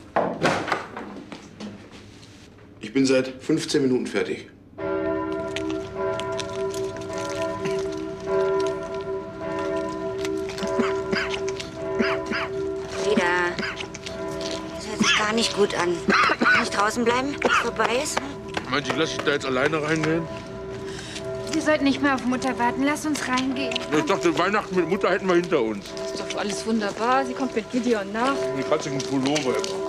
Ich bin seit 15 Minuten fertig. Frieda, das hört sich gar nicht gut an. Kann ich draußen bleiben, bis es vorbei ist? Meinst du, ich lass dich da jetzt alleine reingehen? Wir sollten nicht mehr auf Mutter warten. Lass uns reingehen. Ich dachte, Weihnachten mit Mutter hätten wir hinter uns. Ist doch alles wunderbar. Sie kommt mit Gideon nach. Die katzigen Pullover immer.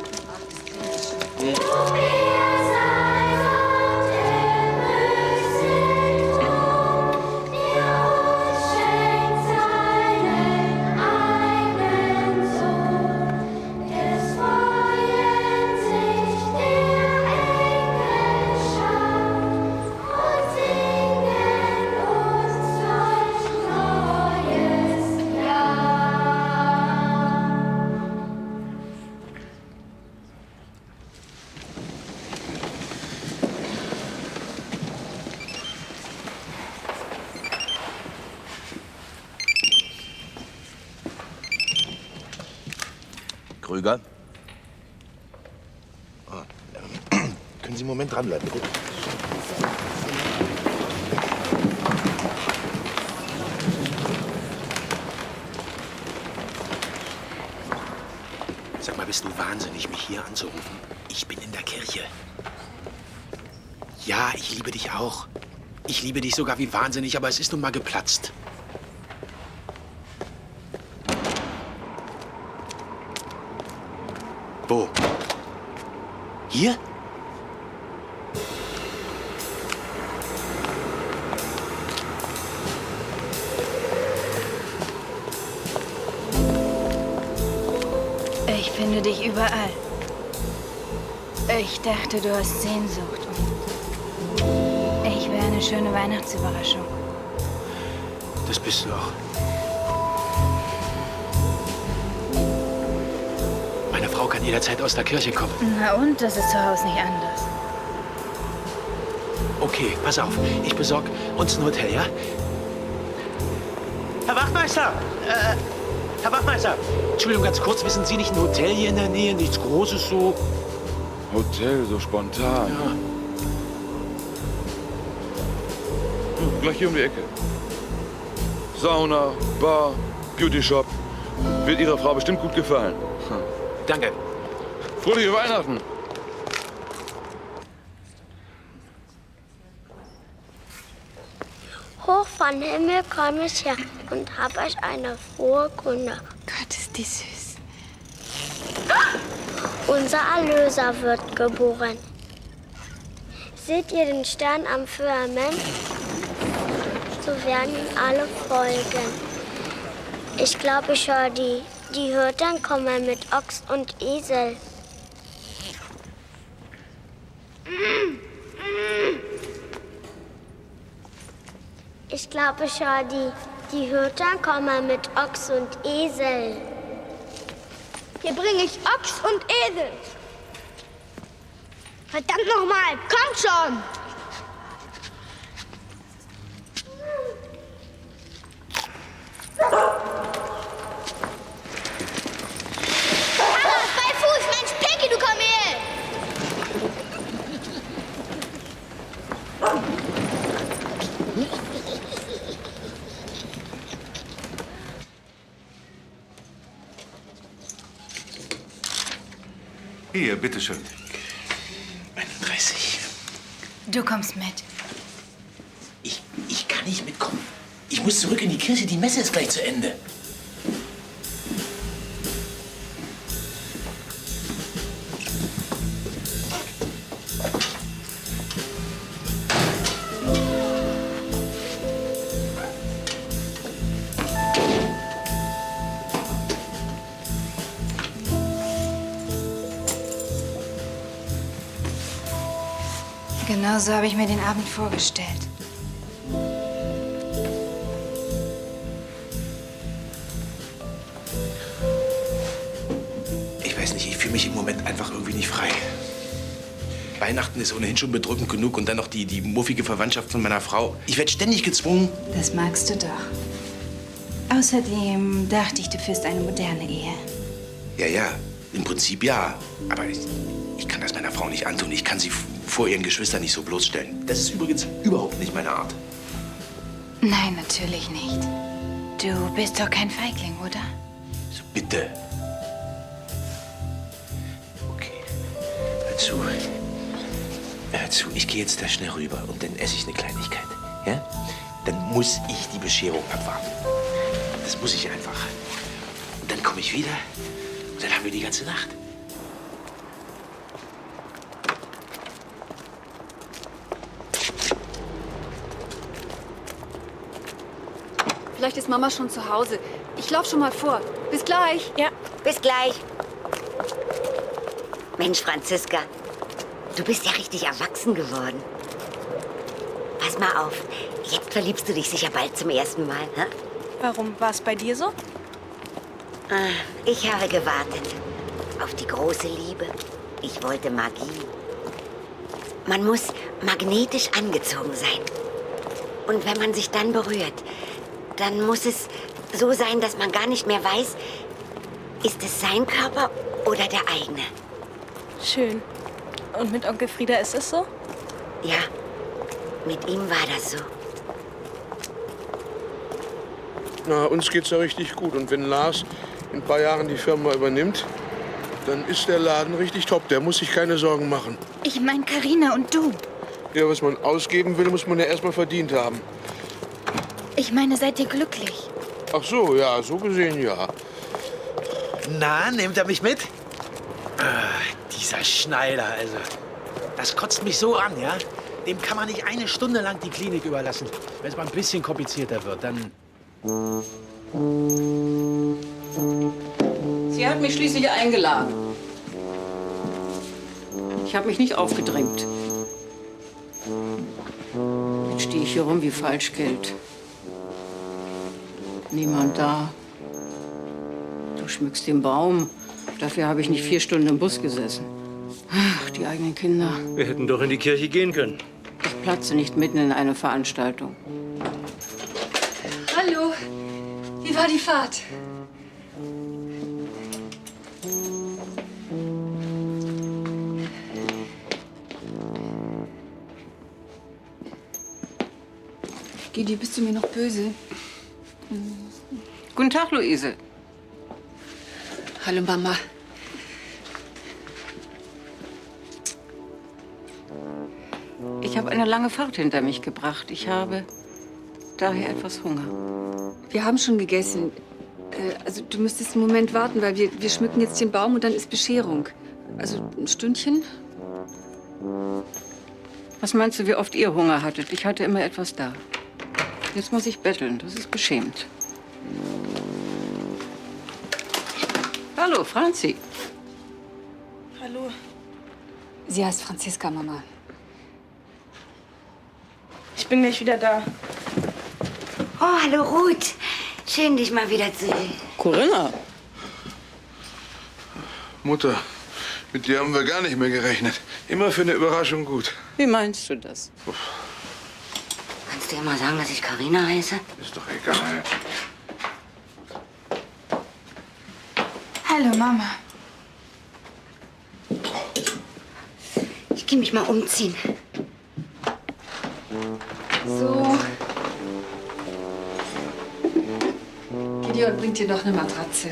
Krüger? Können Sie einen Moment dranbleiben, bitte? Sag mal, bist du wahnsinnig, mich hier anzurufen? Ich bin in der Kirche. Ja, ich liebe dich auch. Ich liebe dich sogar wie wahnsinnig, aber es ist nun mal geplatzt. Wo? Hier? Ich finde dich überall. Ich dachte, du hast Sehnsucht. Und ich wäre eine schöne Weihnachtsüberraschung. Das bist du auch. Meine Frau kann jederzeit aus der Kirche kommen. Na und? Das ist zu Hause nicht anders. Okay, pass auf. Ich besorge uns ein Hotel, ja? Herr Wachtmeister! Herr Wachtmeister! Entschuldigung, ganz kurz. Wissen Sie nicht ein Hotel hier in der Nähe? Nichts Großes so? Hotel, so spontan. Ja. Gleich hier um die Ecke. Sauna, Bar, Beauty Shop. Wird Ihrer Frau bestimmt gut gefallen. Danke. Fröhliche Weihnachten. Hoch vom Himmel komm ich her und hab euch eine frohe Kunde. Gott, ist die süß. Unser Erlöser wird geboren. Seht ihr den Stern am Firmament? So werden ihn alle folgen. Ich glaube, ich höre die Hirten kommen mit Ochs und Esel. Ich glaube, ich höre die Hirten kommen mit Ochs und Esel. Hier bringe ich Ochs und Esel. Verdammt nochmal, kommt schon! Bei Fuß, Mensch, Pinky, du komm her! Hier, bitteschön. 31. Du kommst mit. Ich kann nicht mitkommen. Ich muss zurück in die Kirche. Die Messe ist gleich zu Ende. Genau so habe ich mir den Abend vorgestellt. Ich weiß nicht, ich fühle mich im Moment einfach irgendwie nicht frei. Weihnachten ist ohnehin schon bedrückend genug und dann noch die muffige Verwandtschaft von meiner Frau. Ich werde ständig gezwungen. Das magst du doch. Außerdem dachte ich, du führst eine moderne Ehe. Ja, im Prinzip ja. Aber ich kann das meiner Frau nicht antun. Ich kann sie vor ihren Geschwistern nicht so bloßstellen. Das ist übrigens überhaupt nicht meine Art. Nein, natürlich nicht. Du bist doch kein Feigling, oder? So, bitte. Okay. Hör zu, ich gehe jetzt da schnell rüber und dann esse ich eine Kleinigkeit. Ja? Dann muss ich die Bescherung abwarten. Das muss ich einfach. Und dann komme ich wieder und dann haben wir die ganze Nacht. Vielleicht ist Mama schon zu Hause. Ich laufe schon mal vor. Bis gleich. Ja. Bis gleich. Mensch, Franziska, du bist ja richtig erwachsen geworden. Pass mal auf, jetzt verliebst du dich sicher bald zum ersten Mal, hä? Warum? War es bei dir so? Ich habe gewartet auf die große Liebe. Ich wollte Magie. Man muss magnetisch angezogen sein. Und wenn man sich dann berührt, dann muss es so sein, dass man gar nicht mehr weiß, ist es sein Körper oder der eigene. Schön. Und mit Onkel Frieda ist es so? Ja, mit ihm war das so. Na, uns geht's ja richtig gut. Und wenn Lars in ein paar Jahren die Firma übernimmt, dann ist der Laden richtig top. Der muss sich keine Sorgen machen. Ich meine Carina und du. Ja, was man ausgeben will, muss man ja erst mal verdient haben. Ich meine, seid ihr glücklich? Ach so, ja, so gesehen ja. Na, nimmt er mich mit? Dieser Schneider, also. Das kotzt mich so an, ja? Dem kann man nicht eine Stunde lang die Klinik überlassen. Wenn es mal ein bisschen komplizierter wird, dann... Sie hat mich schließlich eingeladen. Ich habe mich nicht aufgedrängt. Jetzt stehe ich hier rum wie Falschgeld. Niemand da. Du schmückst den Baum. Dafür habe ich nicht 4 Stunden im Bus gesessen. Ach, die eigenen Kinder. Wir hätten doch in die Kirche gehen können. Ich platze nicht mitten in eine Veranstaltung. Hallo. Wie war die Fahrt? Gidi, bist du mir noch böse? Guten Tag, Luise. Hallo, Mama. Ich habe eine lange Fahrt hinter mich gebracht. Ich habe daher etwas Hunger. Wir haben schon gegessen. Also du müsstest einen Moment warten, weil wir schmücken jetzt den Baum und dann ist Bescherung. Also ein Stündchen. Was meinst du, wie oft ihr Hunger hattet? Ich hatte immer etwas da. Jetzt muss ich betteln. Das ist beschämend. Hallo, Franzi. Hallo. Sie heißt Franziska, Mama. Ich bin gleich wieder da. Oh, hallo Ruth. Schön, dich mal wieder zu sehen. Corinna. Mutter, mit dir haben wir gar nicht mehr gerechnet. Immer für eine Überraschung gut. Wie meinst du das? Kannst du ihr mal sagen, dass ich Carina heiße? Ist doch egal. Hallo, Mama. Ich gehe mich mal umziehen. So. Gideon bringt dir noch eine Matratze.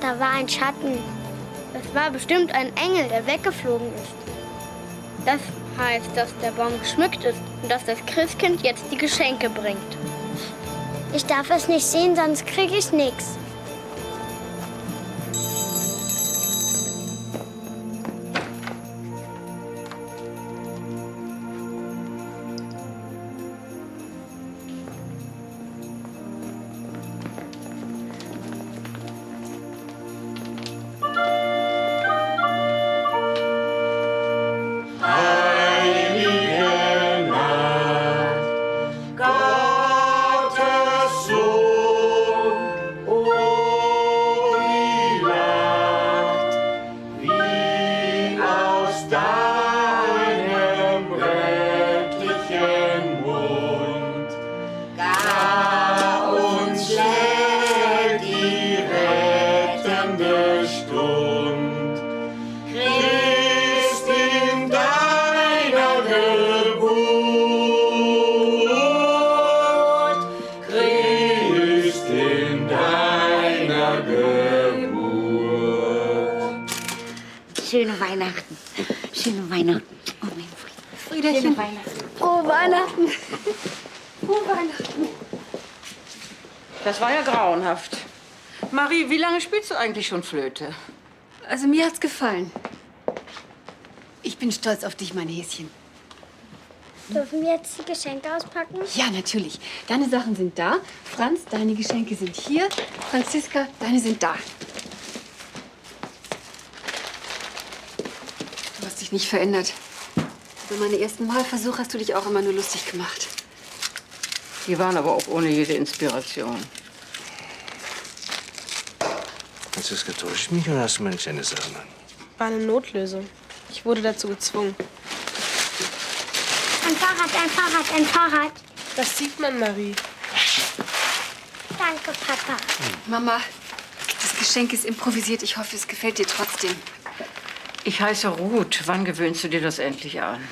Da war ein Schatten. Das war bestimmt ein Engel, der weggeflogen ist. Das heißt, dass der Baum geschmückt ist und dass das Christkind jetzt die Geschenke bringt. Ich darf es nicht sehen, sonst kriege ich nichts. Gottes Sohn, Geburt. Schöne Weihnachten. Schöne Weihnachten. Oh mein Friederchen. Schöne Weihnachten. Frohe Weihnachten. Frohe Weihnachten. Das war ja grauenhaft. Marie, wie lange spielst du eigentlich schon Flöte? Also mir hat's gefallen. Ich bin stolz auf dich, mein Häschen. Dürfen wir jetzt die Geschenke auspacken? Ja, natürlich. Deine Sachen sind da. Franz, deine Geschenke sind hier. Franziska, deine sind da. Du hast dich nicht verändert. Bei meinen ersten Malversuch hast du dich auch immer nur lustig gemacht. Die waren aber auch ohne jede Inspiration. Franziska, täuscht mich oder hast du meine Tennissachen an? War eine Notlösung. Ich wurde dazu gezwungen. Ein Fahrrad, ein Fahrrad, ein Fahrrad. Das sieht man, Marie. Danke, Papa. Mama, das Geschenk ist improvisiert. Ich hoffe, es gefällt dir trotzdem. Ich heiße Ruth. Wann gewöhnst du dir das endlich an?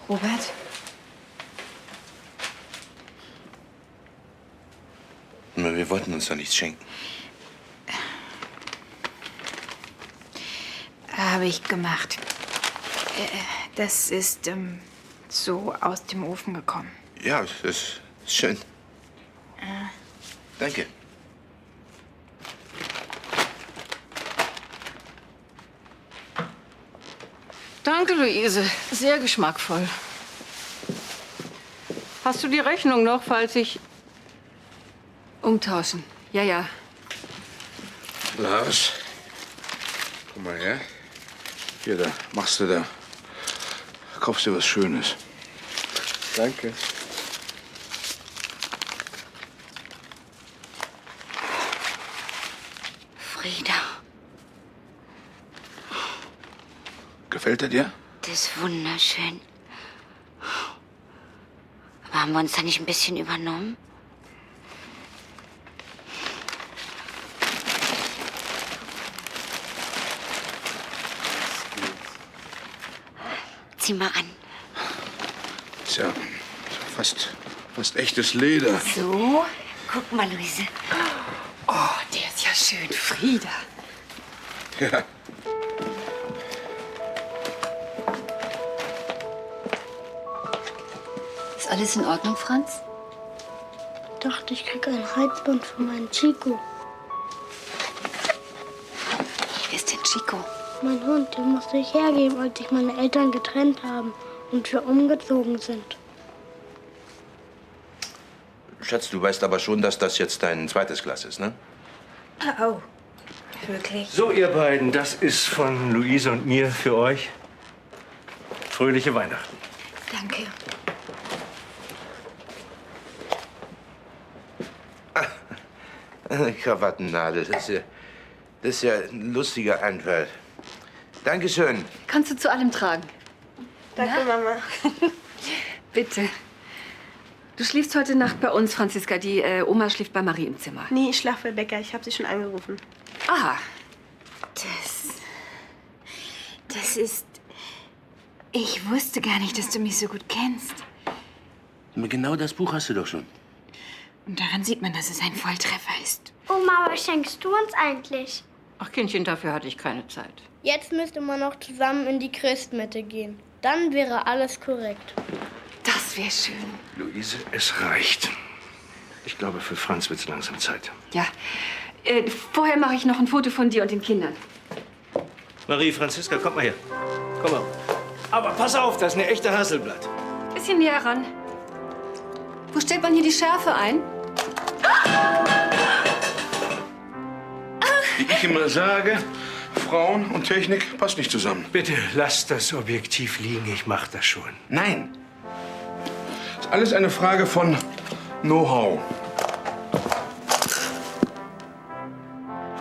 Robert? Wir wollten uns doch nichts schenken. Habe ich gemacht. Das ist so aus dem Ofen gekommen. Ja, das ist schön. Danke. Danke, Luise. Sehr geschmackvoll. Hast du die Rechnung noch, falls ich... Umtauschen. Ja, ja. Lars, komm mal her. Hier, da machst du da. Kaufst dir was Schönes. Danke. Frieda, Gefällt er dir? das ist wunderschön. Aber haben wir uns da nicht ein bisschen übernommen? Zieh mal an. Tja, fast echtes Leder. So, guck mal, Luise. Oh, der ist ja schön. Frieda. Ja. Ist alles in Ordnung, Franz? Ich dachte, ich kriege ein Halsband von meinem Chico. Wer ist denn Chico? Mein Hund, den musste ich hergeben, als sich meine Eltern getrennt haben und wir umgezogen sind. Schatz, du weißt aber schon, dass das jetzt dein zweites Glas ist, ne? Oh, wirklich? So, ihr beiden, das ist von Luise und mir für euch. Fröhliche Weihnachten. Danke. Eine Krawattennadel, das ist ja ein lustiger Einfall. Dankeschön. Kannst du zu allem tragen. Danke, Mama. Bitte. Du schläfst heute Nacht bei uns, Franziska. Die Oma schläft bei Marie im Zimmer. Nee, ich schlaf bei Becker. Ich habe sie schon angerufen. Aha. Das ist... Ich wusste gar nicht, dass du mich so gut kennst. Genau das Buch hast du doch schon. Und daran sieht man, dass es ein Volltreffer ist. Oma, was schenkst du uns eigentlich? Ach, Kindchen, dafür hatte ich keine Zeit. Jetzt müsste man noch zusammen in die Christmette gehen. Dann wäre alles korrekt. Das wäre schön. Luise, es reicht. Ich glaube, für Franz wird es langsam Zeit. Ja. Vorher mache ich noch ein Foto von dir und den Kindern. Marie, Franziska, kommt mal her. Komm mal. Aber pass auf, das ist eine echte Hasselblatt. Bisschen näher ran. Wo stellt man hier die Schärfe ein? Wie ich immer sage, Frauen und Technik passt nicht zusammen. Bitte, lass das Objektiv liegen. Ich mach das schon. Nein. Ist alles eine Frage von Know-how.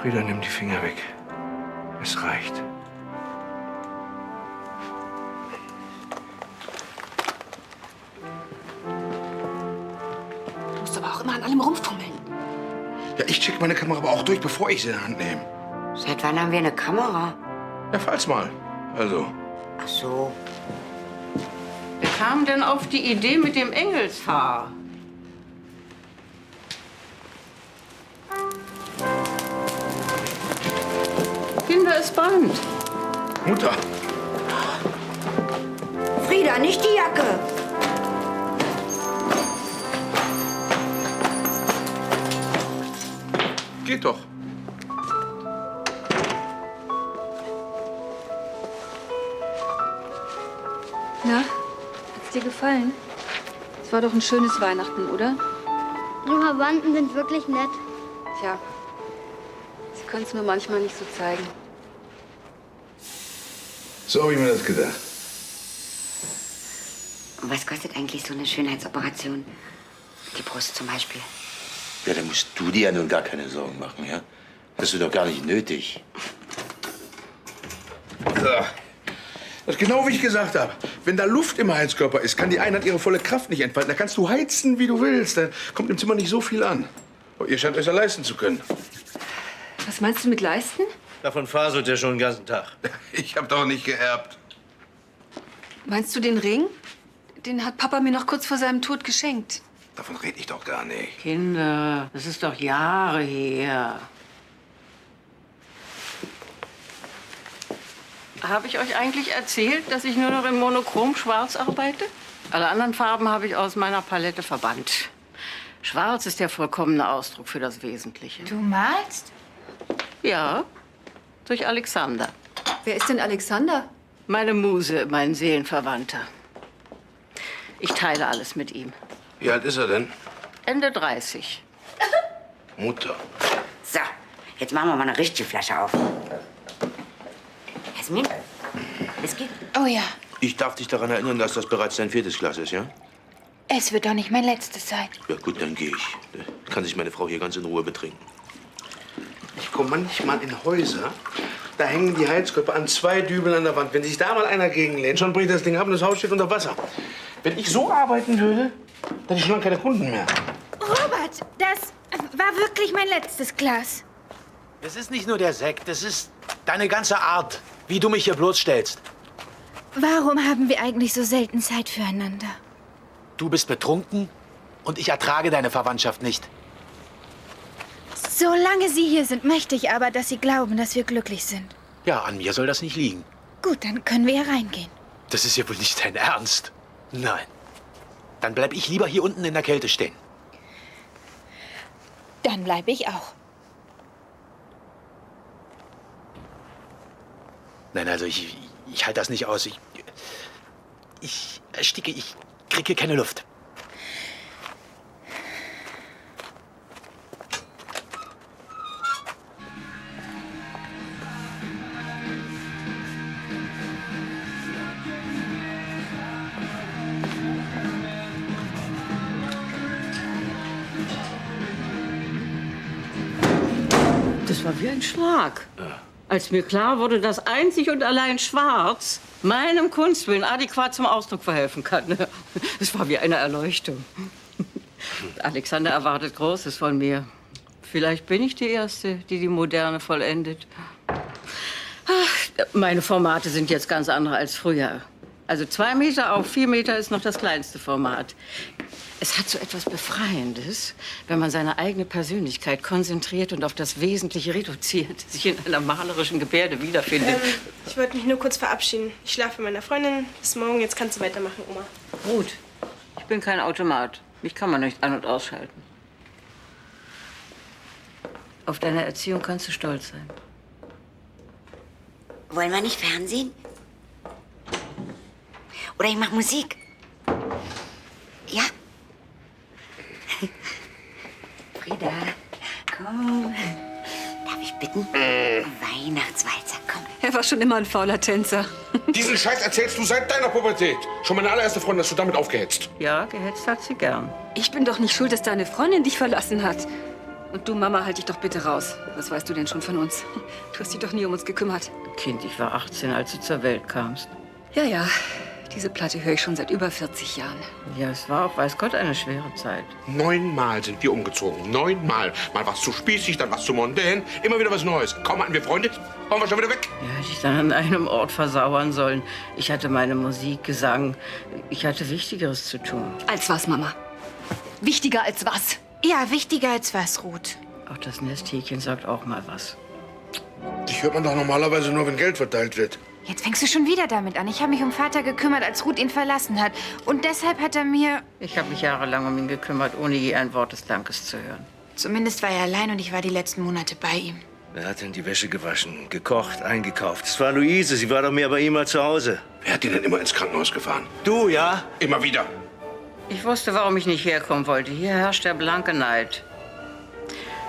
Frieda, nimm die Finger weg. Es reicht. Du musst aber auch immer an allem rumfummeln. Ja, ich check meine Kamera aber auch durch, bevor ich sie in die Hand nehme. Seit wann haben wir eine Kamera? Ja, falls mal. Also. Ach so. Wer kam denn auf die Idee mit dem Engelshaar? Hand. Mutter. Frieda, nicht die Jacke. Geht doch. Na, hat's dir gefallen? Es war doch ein schönes Weihnachten, oder? Die Verwandten sind wirklich nett. Tja, sie können es nur manchmal nicht so zeigen. So habe ich mir das gedacht. Und was kostet eigentlich so eine Schönheitsoperation? Die Brust zum Beispiel. Ja, da musst du dir ja nun gar keine Sorgen machen, ja? Das ist doch gar nicht nötig. So. Das ist genau wie ich gesagt habe. Wenn da Luft im Heizkörper ist, kann die Einheit ihre volle Kraft nicht entfalten. Da kannst du heizen, wie du willst. Da kommt im Zimmer nicht so viel an. Aber ihr scheint euch ja leisten zu können. Was meinst du mit leisten? Davon faselt er schon den ganzen Tag. Ich hab doch nicht geerbt. Meinst du den Ring? Den hat Papa mir noch kurz vor seinem Tod geschenkt. Davon rede ich doch gar nicht. Kinder, das ist doch Jahre her. Habe ich euch eigentlich erzählt, dass ich nur noch in Monochrom schwarz arbeite? Alle anderen Farben habe ich aus meiner Palette verbannt. Schwarz ist der vollkommene Ausdruck für das Wesentliche. Du malst? Ja, durch Alexander. Wer ist denn Alexander? Meine Muse, mein Seelenverwandter. Ich teile alles mit ihm. Wie alt ist er denn? Ende 30. Mutter. So, jetzt machen wir mal eine richtige Flasche auf. Jasmin, Whisky? Oh ja, Ich darf dich daran erinnern, dass das bereits dein 4. Glas ist, ja? es wird doch nicht mein letztes sein. Ja gut, dann gehe ich. Da kann sich meine Frau hier ganz in Ruhe betrinken. Ich komme manchmal in Häuser, da hängen die Heizkörper an 2 Dübeln an der Wand. Wenn sich da mal einer gegenlehnt, schon bricht das Ding ab und das Haus steht unter Wasser. Wenn ich so arbeiten würde, dann hätte ich schon lange keine Kunden mehr. Robert, das war wirklich mein letztes Glas. Es ist nicht nur der Sekt, es ist deine ganze Art, wie du mich hier bloßstellst. Warum haben wir eigentlich so selten Zeit füreinander? Du bist betrunken und ich ertrage deine Verwandtschaft nicht. Solange Sie hier sind, möchte ich aber, dass Sie glauben, dass wir glücklich sind. Ja, an mir soll das nicht liegen. Gut, dann können wir hier reingehen. Das ist ja wohl nicht dein Ernst. Nein. Dann bleib ich lieber hier unten in der Kälte stehen. Dann bleibe ich auch. Nein, also ich halte das nicht aus. Ich ersticke, ich kriege keine Luft. Das war wie ein Schlag. Als mir klar wurde, dass einzig und allein Schwarz meinem Kunstwillen adäquat zum Ausdruck verhelfen kann. Es war wie eine Erleuchtung. Alexander erwartet Großes von mir. Vielleicht bin ich die Erste, die die Moderne vollendet. Ach, meine Formate sind jetzt ganz andere als früher. Also 2 Meter auf 4 Meter ist noch das kleinste Format. Es hat so etwas Befreiendes, wenn man seine eigene Persönlichkeit konzentriert und auf das Wesentliche reduziert, sich in einer malerischen Gebärde wiederfindet. Ich wollte mich nur kurz verabschieden. Ich schlafe mit meiner Freundin. Bis morgen. Jetzt kannst du weitermachen, Oma. Gut. Ich bin kein Automat. Mich kann man nicht an- und ausschalten. Auf deine Erziehung kannst du stolz sein. Wollen wir nicht Fernsehen? Oder ich mach Musik. Ja? Frieda, komm. Darf ich bitten? Weihnachtswalzer, komm. Er war schon immer ein fauler Tänzer. Diesen Scheiß erzählst du seit deiner Pubertät. Schon meine allererste Freundin hast du damit aufgehetzt. Ja, gehetzt hat sie gern. Ich bin doch nicht schuld, dass deine Freundin dich verlassen hat. Und du, Mama, halt dich doch bitte raus. Was weißt du denn schon von uns? Du hast dich doch nie um uns gekümmert. Kind, ich war 18, als du zur Welt kamst. Ja, ja. Diese Platte höre ich schon seit über 40 Jahren. Ja, es war auch, weiß Gott, eine schwere Zeit. 9-mal sind wir umgezogen. 9-mal. Mal was zu spießig, dann was zu mondän. Immer wieder was Neues. Kaum hatten wir Freunde, waren wir schon wieder weg. Ja, hätte ich dann an einem Ort versauern sollen. Ich hatte meine Musik, Gesang. Ich hatte Wichtigeres zu tun. Als was, Mama? Wichtiger als was? Ja, wichtiger als was, Ruth. Auch das Nesthäkchen sagt auch mal was. Ich hört man doch normalerweise nur, wenn Geld verteilt wird. Jetzt fängst du schon wieder damit an. Ich habe mich um Vater gekümmert, als Ruth ihn verlassen hat. Und deshalb hat er mir... Ich habe mich jahrelang um ihn gekümmert, ohne je ein Wort des Dankes zu hören. Zumindest war er allein und ich war die letzten Monate bei ihm. Wer hat denn die Wäsche gewaschen, gekocht, eingekauft? Es war Luise. Sie war doch mehr bei ihm als zu Hause. Wer hat ihn denn immer ins Krankenhaus gefahren? Du, ja? Immer wieder. Ich wusste, warum ich nicht herkommen wollte. Hier herrscht der blanke Neid.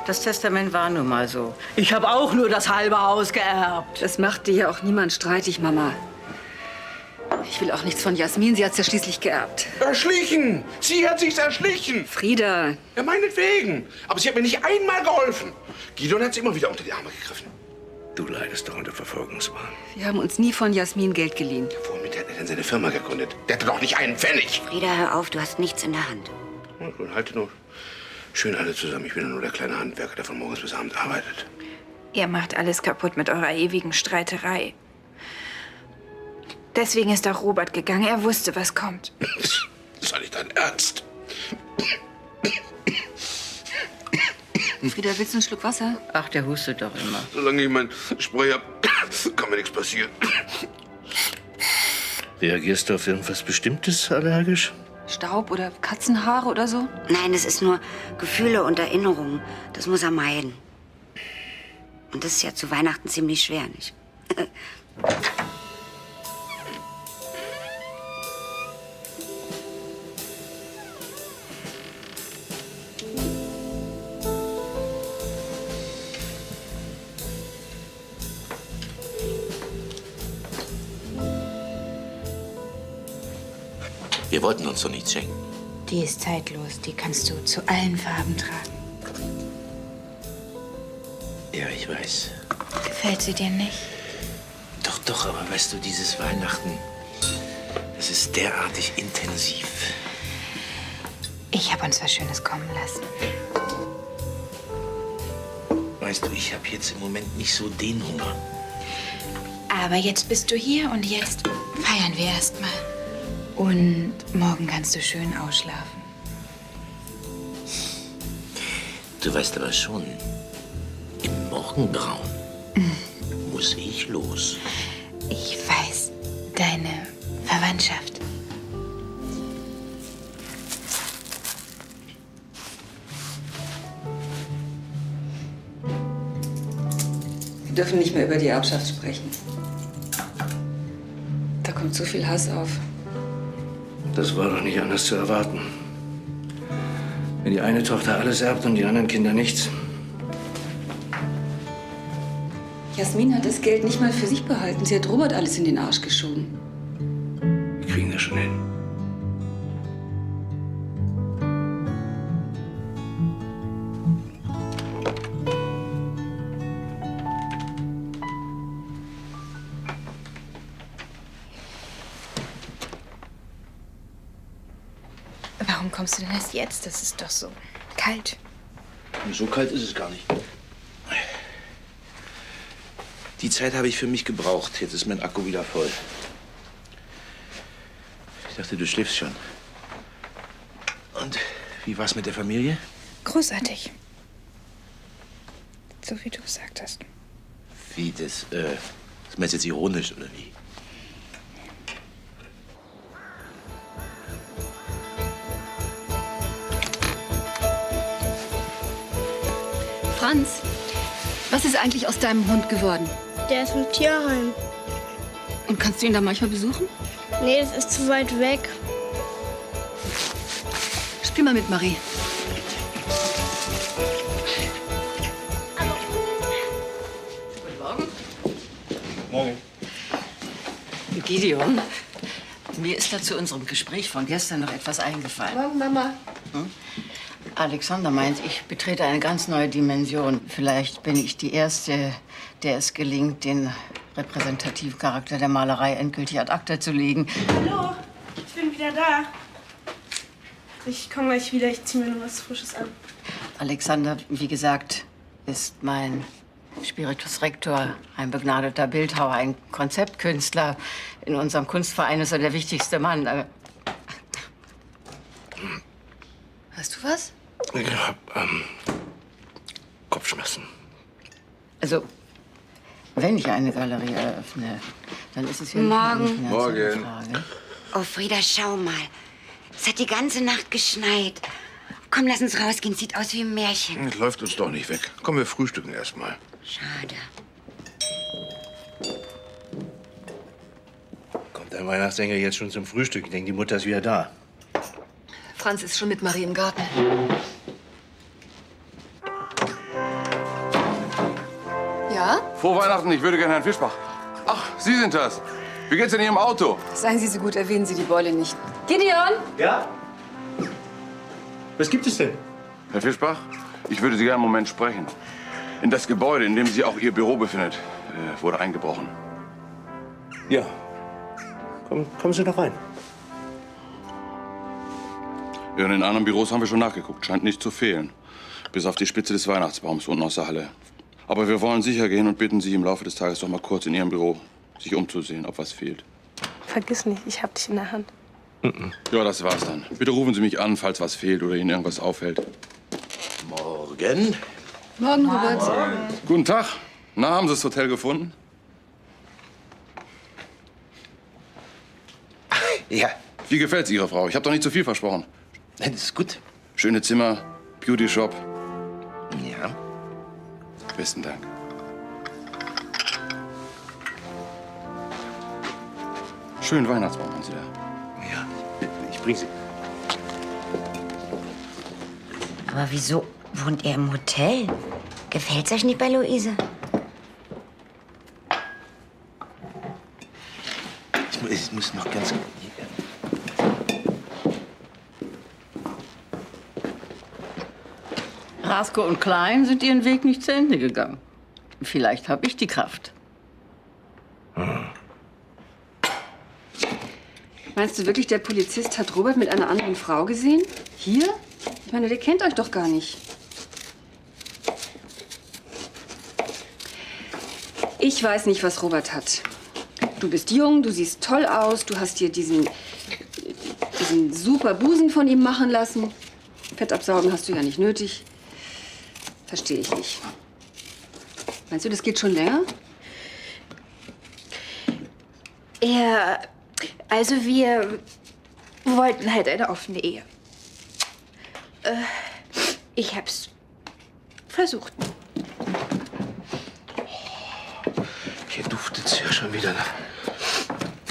Das Testament war nun mal so. Ich habe auch nur das halbe Haus geerbt. Das macht dir ja auch niemand streitig, Mama. Ich will auch nichts von Jasmin. Sie hat's ja schließlich geerbt. Erschlichen! Sie hat sich's erschlichen! Frieda. Ja, meinetwegen. Aber sie hat mir nicht einmal geholfen. Gideon hat sie immer wieder unter die Arme gegriffen. Du leidest doch unter Verfolgungswahn. Wir haben uns nie von Jasmin Geld geliehen. Womit hat er denn seine Firma gegründet? Der hatte doch nicht einen Pfennig. Frieda, hör auf, du hast nichts in der Hand. Na gut, halte nur schön alle zusammen. Ich bin ja nur der kleine Handwerker, der von morgens bis abends arbeitet. Ihr macht alles kaputt mit eurer ewigen Streiterei. Deswegen ist auch Robert gegangen. Er wusste, was kommt. Das ist doch nicht dein Ernst. Frieda, willst du einen Schluck Wasser? Ach, der hustet doch immer. Solange ich mein Spray hab, kann mir nichts passieren. Reagierst du auf irgendwas Bestimmtes allergisch? Staub oder Katzenhaare oder so? Nein, es ist nur Gefühle und Erinnerungen. Das muss er meiden. Und das ist ja zu Weihnachten ziemlich schwer, nicht? Wir wollten uns doch nichts schenken. Die ist zeitlos. Die kannst du zu allen Farben tragen. Ja, ich weiß. Gefällt sie dir nicht? Doch, doch, aber weißt du, dieses Weihnachten, das ist derartig intensiv. Ich habe uns was Schönes kommen lassen. Weißt du, ich habe jetzt im Moment nicht so den Hunger. Aber jetzt bist du hier und jetzt feiern wir erst mal. Und morgen kannst du schön ausschlafen. Du weißt aber schon, im Morgengrauen muss ich los. Ich weiß, deine Verwandtschaft. Wir dürfen nicht mehr über die Erbschaft sprechen. Da kommt so viel Hass auf. Das war doch nicht anders zu erwarten. Wenn die eine Tochter alles erbt und die anderen Kinder nichts. Jasmin hat das Geld nicht mal für sich behalten. Sie hat Robert alles in den Arsch geschoben. Wir kriegen das schon hin. Warum kommst du denn erst jetzt? Das ist doch so kalt. So kalt ist es gar nicht. Die Zeit habe ich für mich gebraucht. Jetzt ist mein Akku wieder voll. Ich dachte, du schläfst schon. Und wie war's mit der Familie? Großartig. So wie du gesagt hast. Wie, das meinst du jetzt ironisch, oder wie? Franz, was ist eigentlich aus deinem Hund geworden? Der ist im Tierheim. Und kannst du ihn da manchmal besuchen? Nee, das ist zu weit weg. Spiel mal mit, Marie. Guten Morgen. Morgen. Gideon, mir ist da zu unserem Gespräch von gestern noch etwas eingefallen. Morgen, Mama. Alexander meint, ich betrete eine ganz neue Dimension. Vielleicht bin ich die Erste, der es gelingt, den repräsentativen Charakter der Malerei endgültig ad acta zu legen. Hallo, ich bin wieder da. Ich komme gleich wieder, ich ziehe mir nur was Frisches an. Alexander, wie gesagt, ist mein Spiritus Rector, ein begnadeter Bildhauer, ein Konzeptkünstler. In unserem Kunstverein ist er der wichtigste Mann. Hast du was? Ich hab Kopfschmerzen. Also, Wenn ich eine Galerie eröffne, dann ist es ja Morgen. nicht eine finanzielle Frage. Oh, Frieda, schau mal. Es hat die ganze Nacht geschneit. Komm, lass uns rausgehen. Sieht aus wie ein Märchen. Es läuft uns doch nicht weg. Komm, wir frühstücken erst mal. Schade. Kommt der Weihnachtssänger jetzt schon zum Frühstück? Ich denke, die Mutter ist wieder da. Franz ist schon mit Marie im Garten. Ja? Frohe Weihnachten, ich würde gerne Herrn Fischbach. Ach, Sie sind das. Wie geht's in Ihrem Auto? Seien Sie so gut, erwähnen Sie die Beule nicht. Gideon! Ja? Was gibt es denn? Herr Fischbach, ich würde Sie gerne einen Moment sprechen. In das Gebäude, in dem sich auch Ihr Büro befindet, wurde eingebrochen. Ja. Kommen Sie doch rein. Ja, in den anderen Büros haben wir schon nachgeguckt. Scheint nicht zu fehlen. Bis auf die Spitze des Weihnachtsbaums unten aus der Halle. Aber wir wollen sicher gehen und bitten Sie im Laufe des Tages doch mal kurz in Ihrem Büro sich umzusehen, ob was fehlt. Vergiss nicht, ich hab dich in der Hand. Ja, das war's dann. Bitte rufen Sie mich an, falls was fehlt oder Ihnen irgendwas auffällt. Morgen. Morgen, Robert. Guten Tag. Na, haben Sie das Hotel gefunden? Ja. Wie gefällt's Ihrer Frau? Ich habe doch nicht zu viel versprochen. Das ist gut. Schöne Zimmer, Beauty Shop. Ja. Besten Dank. Schönen Weihnachtsbaum haben Sie da. Ja, ich bring Sie. Aber wieso wohnt ihr im Hotel? Gefällt's euch nicht bei Luise? Ich muss noch ganz... Rasko und Klein sind ihren Weg nicht zu Ende gegangen. Vielleicht habe ich die Kraft. Meinst du wirklich, der Polizist hat Robert mit einer anderen Frau gesehen? Hier? Ich meine, der kennt euch doch gar nicht. Ich weiß nicht, was Robert hat. Du bist jung, du siehst toll aus, du hast dir diesen super Busen von ihm machen lassen. Fett absaugen hast du ja nicht nötig. Verstehe ich nicht. Meinst du, das geht schon länger? Also wir wollten halt eine offene Ehe. Ich hab's versucht. Hier duftet's ja schon wieder nach.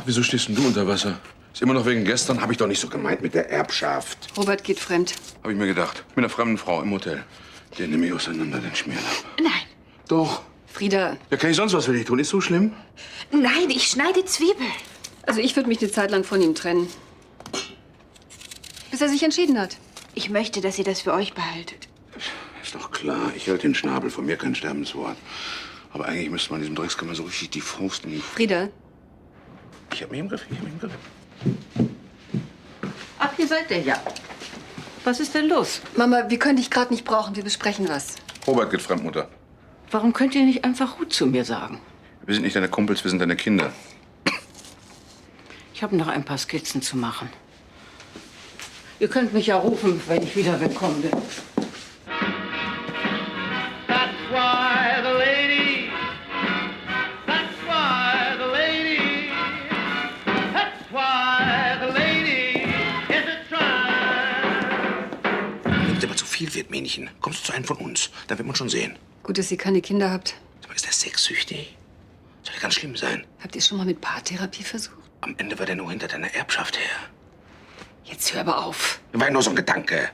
Wieso stehst denn du unter Wasser? Ist immer noch wegen gestern? Habe ich doch nicht so gemeint mit der Erbschaft. Robert geht fremd. Habe ich mir gedacht. Mit einer fremden Frau im Hotel. Den nehme ich auseinander, den Schmierlapp. Nein. Doch. Frieda. Ja, kann ich sonst was für dich tun? Ist so schlimm? Nein, ich schneide Zwiebeln. Also ich würde mich eine Zeit lang von ihm trennen. Bis er sich entschieden hat. Ich möchte, dass ihr das für euch behaltet. Ist doch klar. Ich halte den Schnabel. Von mir kein Sterbenswort. Aber eigentlich müsste man diesem Dreckskammer so richtig die Faust in die... Frieda. Ich hab mich im Griff. Ach, ihr seid der ja. Was ist denn los? Mama, wir können dich gerade nicht brauchen. Wir besprechen was. Robert geht fremd, Mutter. Warum könnt ihr nicht einfach gut zu mir sagen? Wir sind nicht deine Kumpels, wir sind deine Kinder. Ich habe noch ein paar Skizzen zu machen. Ihr könnt mich ja rufen, wenn ich wieder willkommen bin. That's why the lady, that's why the lady, that's why the lady is a trying. Wenn es aber zu viel wird, Männchen, kommst du zu einem von uns. Dann wird man schon sehen. Gut, dass ihr keine Kinder habt. Aber ist der sexsüchtig? Soll ja ganz schlimm sein. Habt ihr schon mal mit Paartherapie versucht? Am Ende war der nur hinter deiner Erbschaft her. Jetzt hör aber auf. War ja nur so ein Gedanke.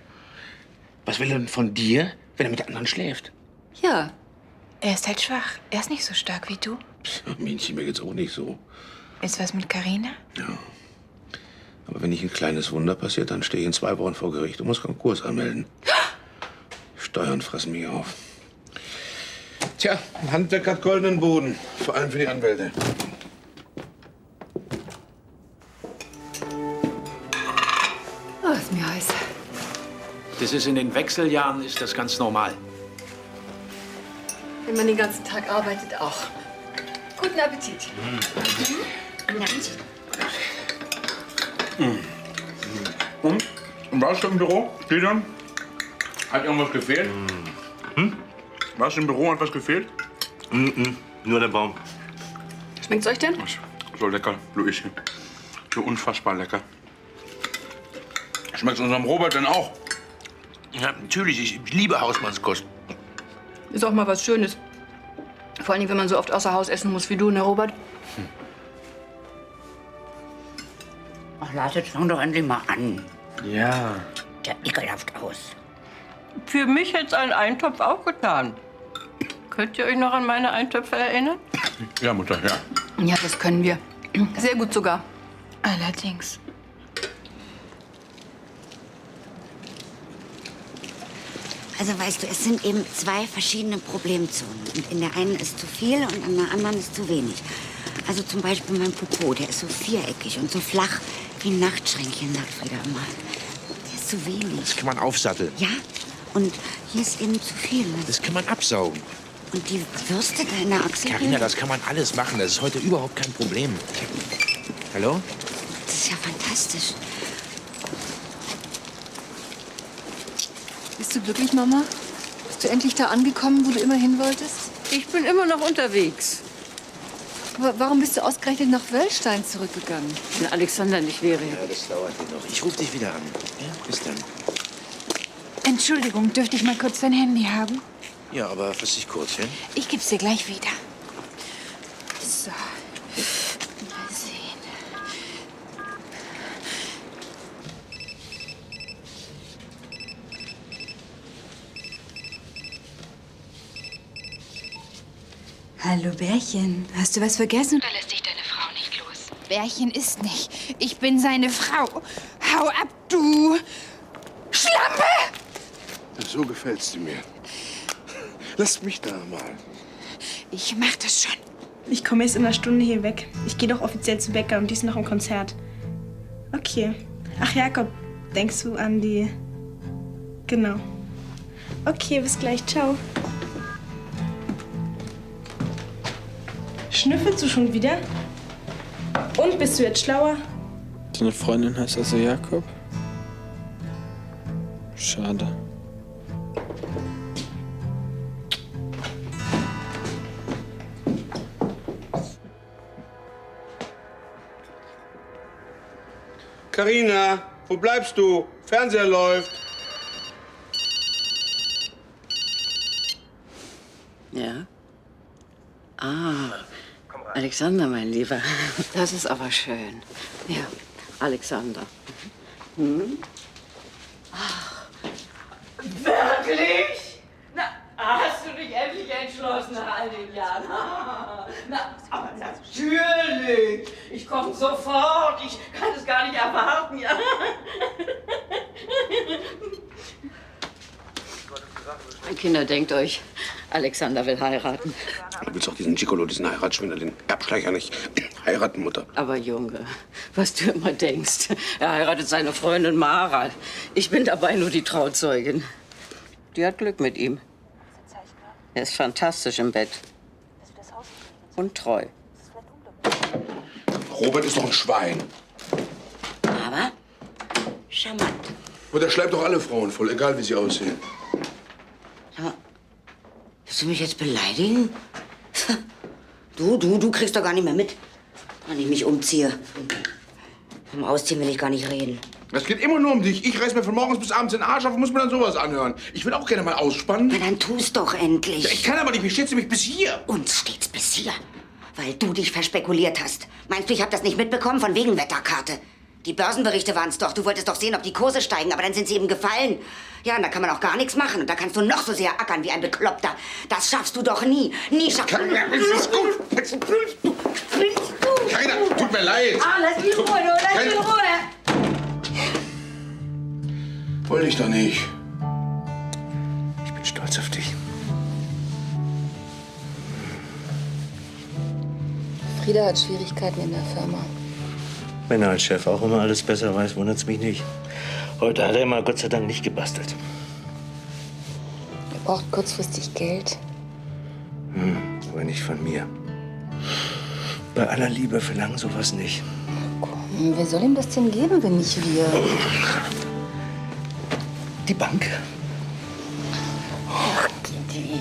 Was will er denn von dir, wenn er mit der anderen schläft? Ja. Er ist halt schwach. Er ist nicht so stark wie du. Männchen, mir geht's auch nicht so. Ist was mit Carina? Ja. Aber wenn nicht ein kleines Wunder passiert, dann stehe ich in 2 Wochen vor Gericht und muss Konkurs anmelden. Steuern fressen mich auf. Tja, ein Handwerk hat goldenen Boden. Vor allem für die Anwälte. Oh, ist mir heiß. Das ist in den Wechseljahren ist das ganz normal. Wenn man den ganzen Tag arbeitet, auch. Guten Appetit. Guten Appetit. Und? Warst du im Büro, Gideon? Hat irgendwas gefehlt? Warst du im Büro, hat was gefehlt? Nur der Baum. Schmeckt's euch denn? So lecker, Luischen. So unfassbar lecker. Schmeckt's unserem Robert denn auch? Ja, natürlich. Ich liebe Hausmannskost. Ist auch mal was Schönes. Vor allem, wenn man so oft außer Haus essen muss wie du, ne, Robert? Ach, jetzt fang doch endlich mal an. Ja. Der ekelhaft aus. Für mich hätte es ein Eintopf auch getan. Könnt ihr euch noch an meine Eintöpfe erinnern? Ja, Mutter, ja. Ja, das können wir. Sehr gut sogar. Allerdings. Also weißt du, es sind eben zwei verschiedene Problemzonen. Und in der einen ist zu viel und in der anderen ist zu wenig. Also zum Beispiel mein Popo, der ist so viereckig und so flach wie ein Nachtschränkchen, sagt Frieda immer. Der ist zu wenig. Das kann man aufsatteln. Ja, und hier ist eben zu viel. Das kann man absaugen. Und die Würste da in der Achsel? Carina, das kann man alles machen. Das ist heute überhaupt kein Problem. Hallo? Das ist ja fantastisch. Bist du glücklich, Mama? Bist du endlich da angekommen, wo du immer hin wolltest? Ich bin immer noch unterwegs. Aber warum bist du ausgerechnet nach Wöllstein zurückgegangen? Wenn Alexander nicht wäre. Ja, das dauert hier noch. Ich rufe dich wieder an. Ja, bis dann. Entschuldigung, dürfte ich mal kurz dein Handy haben? Ja, aber fass dich kurz, ja? Ich geb's dir gleich wieder. So. Mal sehen. Hallo, Bärchen. Hast du was vergessen? Da lässt sich deine Frau nicht los. Bärchen ist nicht. Ich bin seine Frau. Hau ab, du Schlampe! So gefällst du mir. Lass mich da mal. Ich mach das schon. Ich komme jetzt in einer Stunde hier weg. Ich gehe doch offiziell zu Bäcker und die ist noch im Konzert. Okay. Ach, Jakob, denkst du an die... Genau. Okay, bis gleich. Ciao. Schnüffelst du schon wieder? Und, bist du jetzt schlauer? Deine Freundin heißt also Jakob? Schade. Carina, wo bleibst du? Fernseher läuft. Ja? Ah, Alexander, mein Lieber. Das ist aber schön. Ja, Alexander. Hm? Ach, wirklich? Na, hast du dich endlich entschlossen nach all den Jahren? Na, aber natürlich. Ich komme sofort. Ich kann es gar nicht erwarten, ja. Kinder, denkt euch, Alexander will heiraten. Du willst auch diesen Gigolo, diesen Heiratsschwindler, den Erbschleicher nicht heiraten, Mutter. Aber Junge, was du immer denkst, er heiratet seine Freundin Mara. Ich bin dabei nur die Trauzeugin. Die hat Glück mit ihm. Er ist fantastisch im Bett. Und treu. Robert ist doch ein Schwein. Aber charmant. Und er schleibt doch alle Frauen voll, egal wie sie aussehen. Ja. Willst du mich jetzt beleidigen? Du kriegst doch gar nicht mehr mit, wann ich mich umziehe. Vom Ausziehen will ich gar nicht reden. Es geht immer nur um dich. Ich reiß mir von morgens bis abends den Arsch auf und muss mir dann sowas anhören. Ich will auch gerne mal ausspannen. Na, dann tu's doch endlich. Ja, ich kann aber nicht. Mir steht's nämlich bis hier. Uns steht's bis hier, weil du dich verspekuliert hast. Meinst du, ich hab das nicht mitbekommen von wegen Wetterkarte? Die Börsenberichte waren's doch. Du wolltest doch sehen, ob die Kurse steigen, aber dann sind sie eben gefallen. Ja, und da kann man auch gar nichts machen. Und da kannst du noch so sehr ackern wie ein Bekloppter. Das schaffst du doch nie. Nie schaffst du. Es ist gut. Jetzt spielst du. Keiner, tut mir leid. Ah, lass mich in Ruhe, du. Lass mich in Ruhe. Wollte ich doch nicht. Ich bin stolz auf dich. Frieda hat Schwierigkeiten in der Firma. Wenn er als Chef auch immer alles besser weiß, wundert's mich nicht. Heute hat er mal Gott sei Dank nicht gebastelt. Er braucht kurzfristig Geld. Aber nicht von mir. Bei aller Liebe verlangen sowas nicht. Komm, wer soll ihm das denn geben, wenn nicht wir? Die Bank. Ach, Gidi.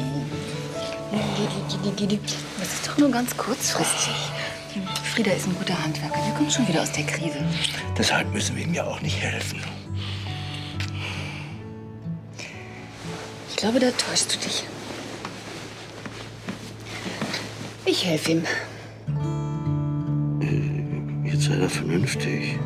Das ist doch nur ganz kurzfristig. Frieda ist ein guter Handwerker. Der kommt schon wieder aus der Krise. Deshalb müssen wir ihm ja auch nicht helfen. Ich glaube, da täuschst du dich. Ich helfe ihm. Jetzt sei er vernünftig.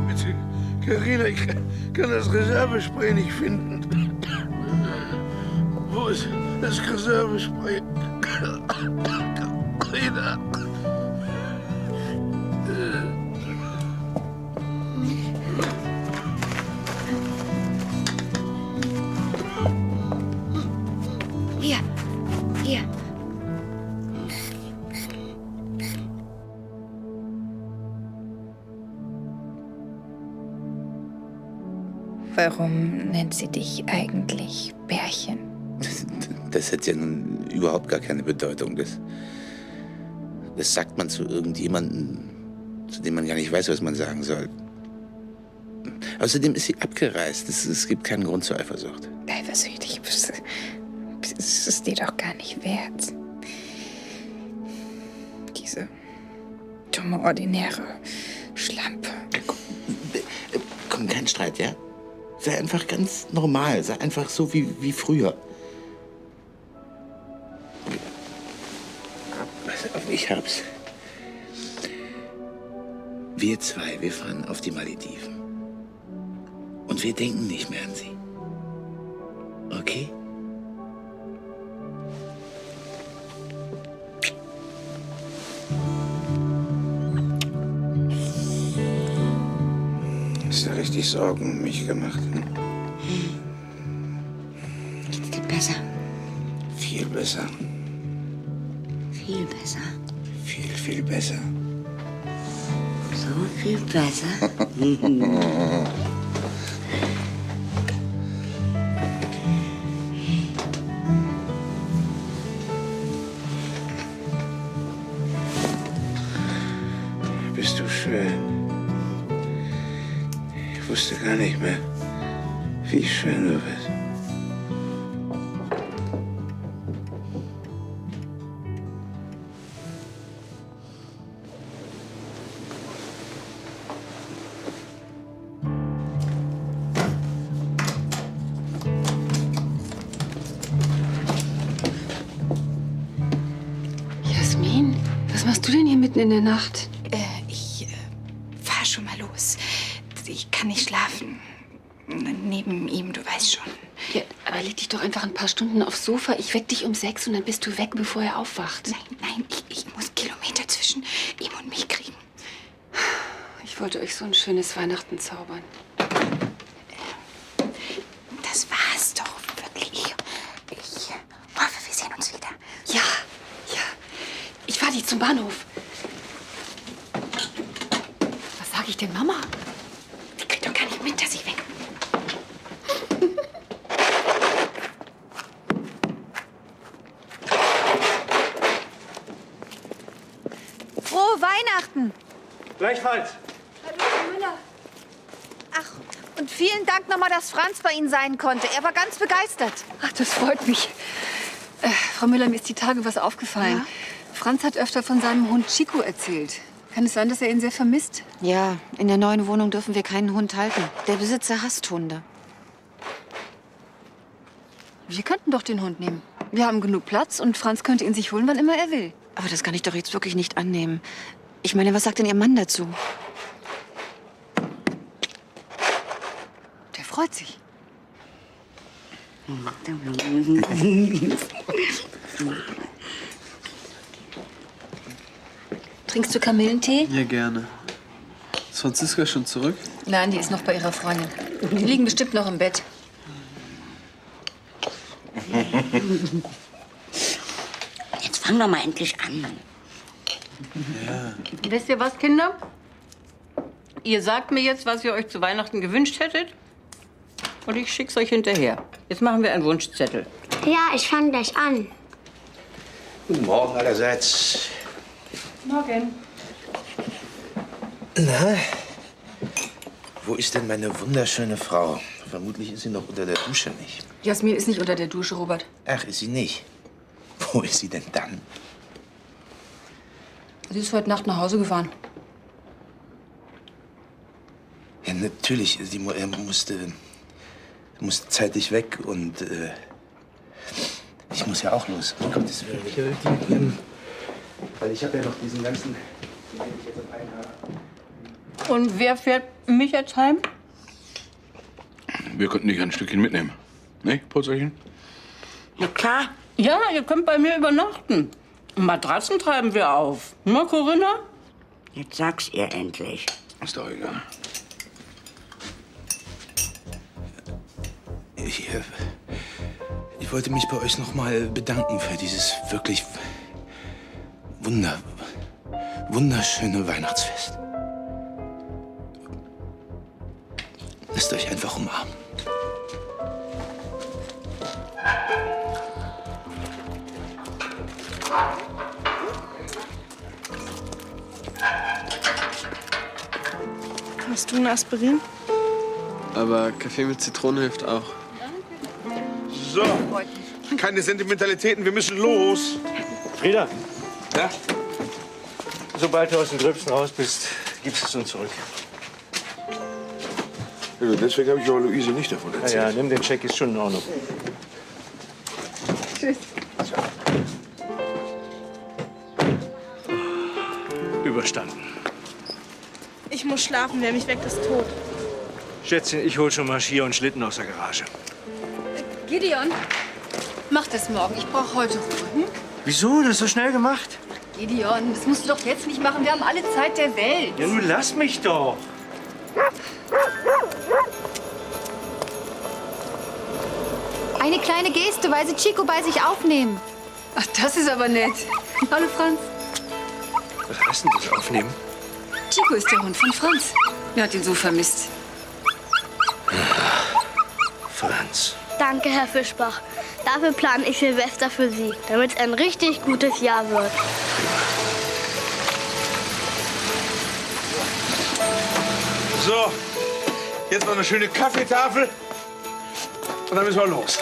Bitte, Carina, ich kann das Reservespray nicht finden. Wo ist das Reservespray? Carina. Hier, hier. Warum nennt sie dich eigentlich Bärchen? Das hat ja nun überhaupt gar keine Bedeutung. Das sagt man zu irgendjemandem, zu dem man gar nicht weiß, was man sagen soll. Außerdem ist sie abgereist. Es gibt keinen Grund zur Eifersucht. Eifersüchtig bist du. Das ist dir doch gar nicht wert. Diese dumme, ordinäre Schlampe. Komm, kein Streit, ja? Sei einfach ganz normal. Sei einfach so wie früher. Pass auf, ich hab's. Wir zwei, wir fahren auf die Malediven. Und wir denken nicht mehr an sie. Okay? Hast du richtig Sorgen um mich gemacht? Hm? Geht's dir besser? Viel besser. Viel besser. Viel besser. So viel besser? Bist du schön. Ich wusste gar nicht mehr, wie schön du bist. Jasmin, was machst du denn hier mitten in der Nacht? Ich fahr schon mal los. Ich kann nicht schlafen. Neben ihm, du weißt schon. Ja, aber leg dich doch einfach ein paar Stunden aufs Sofa. Ich weck dich um 6 und dann bist du weg, bevor er aufwacht. Nein, ich muss Kilometer zwischen ihm und mich kriegen. Ich wollte euch so ein schönes Weihnachten zaubern. Das war's doch wirklich. Ich hoffe, wir sehen uns wieder. Ja. Ich fahr dich zum Bahnhof. Was sag ich denn Mama? Die kriegt doch gar nicht mit, dass ich weg bin. Frohe Weihnachten! Gleichfalls. Ach, und vielen Dank nochmal, dass Franz bei Ihnen sein konnte. Er war ganz begeistert. Ach, das freut mich. Frau Müller, mir ist die Tage was aufgefallen. Ja? Franz hat öfter von seinem Hund Chico erzählt. Kann es sein, dass er ihn sehr vermisst? Ja, in der neuen Wohnung dürfen wir keinen Hund halten. Der Besitzer hasst Hunde. Wir könnten doch den Hund nehmen. Wir haben genug Platz und Franz könnte ihn sich holen, wann immer er will. Aber das kann ich doch jetzt wirklich nicht annehmen. Ich meine, was sagt denn Ihr Mann dazu? Der freut sich. Trinkst du Kamillentee? Ja, gerne. Ist Franziska schon zurück? Nein, die ist noch bei ihrer Freundin. Die liegen bestimmt noch im Bett. Jetzt fang doch mal endlich an. Ja. Wisst ihr was, Kinder? Ihr sagt mir jetzt, was ihr euch zu Weihnachten gewünscht hättet. Und ich schick's euch hinterher. Jetzt machen wir einen Wunschzettel. Ja, ich fange gleich an. Guten Morgen allerseits. Morgen. Na, wo ist denn meine wunderschöne Frau? Vermutlich ist sie noch unter der Dusche nicht. Jasmin ist nicht unter der Dusche, Robert. Ach, ist sie nicht? Wo ist sie denn dann? Sie ist heute Nacht nach Hause gefahren. Ja, natürlich. Er musste zeitig weg und ich muss ja auch los. Um Gottes Willen. Weil ich habe ja noch diesen ganzen... Und wer fährt mich jetzt heim? Wir könnten dich ein Stückchen mitnehmen. Ne, Purzelchen? Ja, klar. Ja, ihr könnt bei mir übernachten. Matratzen treiben wir auf. Na, Corinna? Jetzt sag's ihr endlich. Ist doch egal. Ich wollte mich bei euch noch mal bedanken für dieses wirklich wunderschöne Weihnachtsfest. Lasst euch einfach umarmen. Hast du ein Aspirin? Aber Kaffee mit Zitrone hilft auch. So, keine Sentimentalitäten, wir müssen los. Frieda, Ja? sobald du aus dem Gröbsten raus bist, gibst es uns zurück. Ja, deswegen habe ich auch Luise nicht davon erzählt. Ja, nimm den Scheck, ist schon in Ordnung. Tschüss. Überstanden. Ich muss schlafen, wer mich weckt, ist tot. Schätzchen, ich hol schon mal Skier und Schlitten aus der Garage. Gideon, mach das morgen. Ich brauche heute Ruhe. Hm? Wieso? Das ist so schnell gemacht. Gideon, das musst du doch jetzt nicht machen. Wir haben alle Zeit der Welt. Ja, nun lass mich doch. Eine kleine Geste, weil sie Chico bei sich aufnehmen. Ach, das ist aber nett. Hallo, Franz. Was heißt denn das Aufnehmen? Chico ist der Hund von Franz. Er hat ihn so vermisst. Franz. Danke, Herr Fischbach. Dafür plane ich Silvester für Sie, damit es ein richtig gutes Jahr wird. So, jetzt noch eine schöne Kaffeetafel und dann müssen wir los.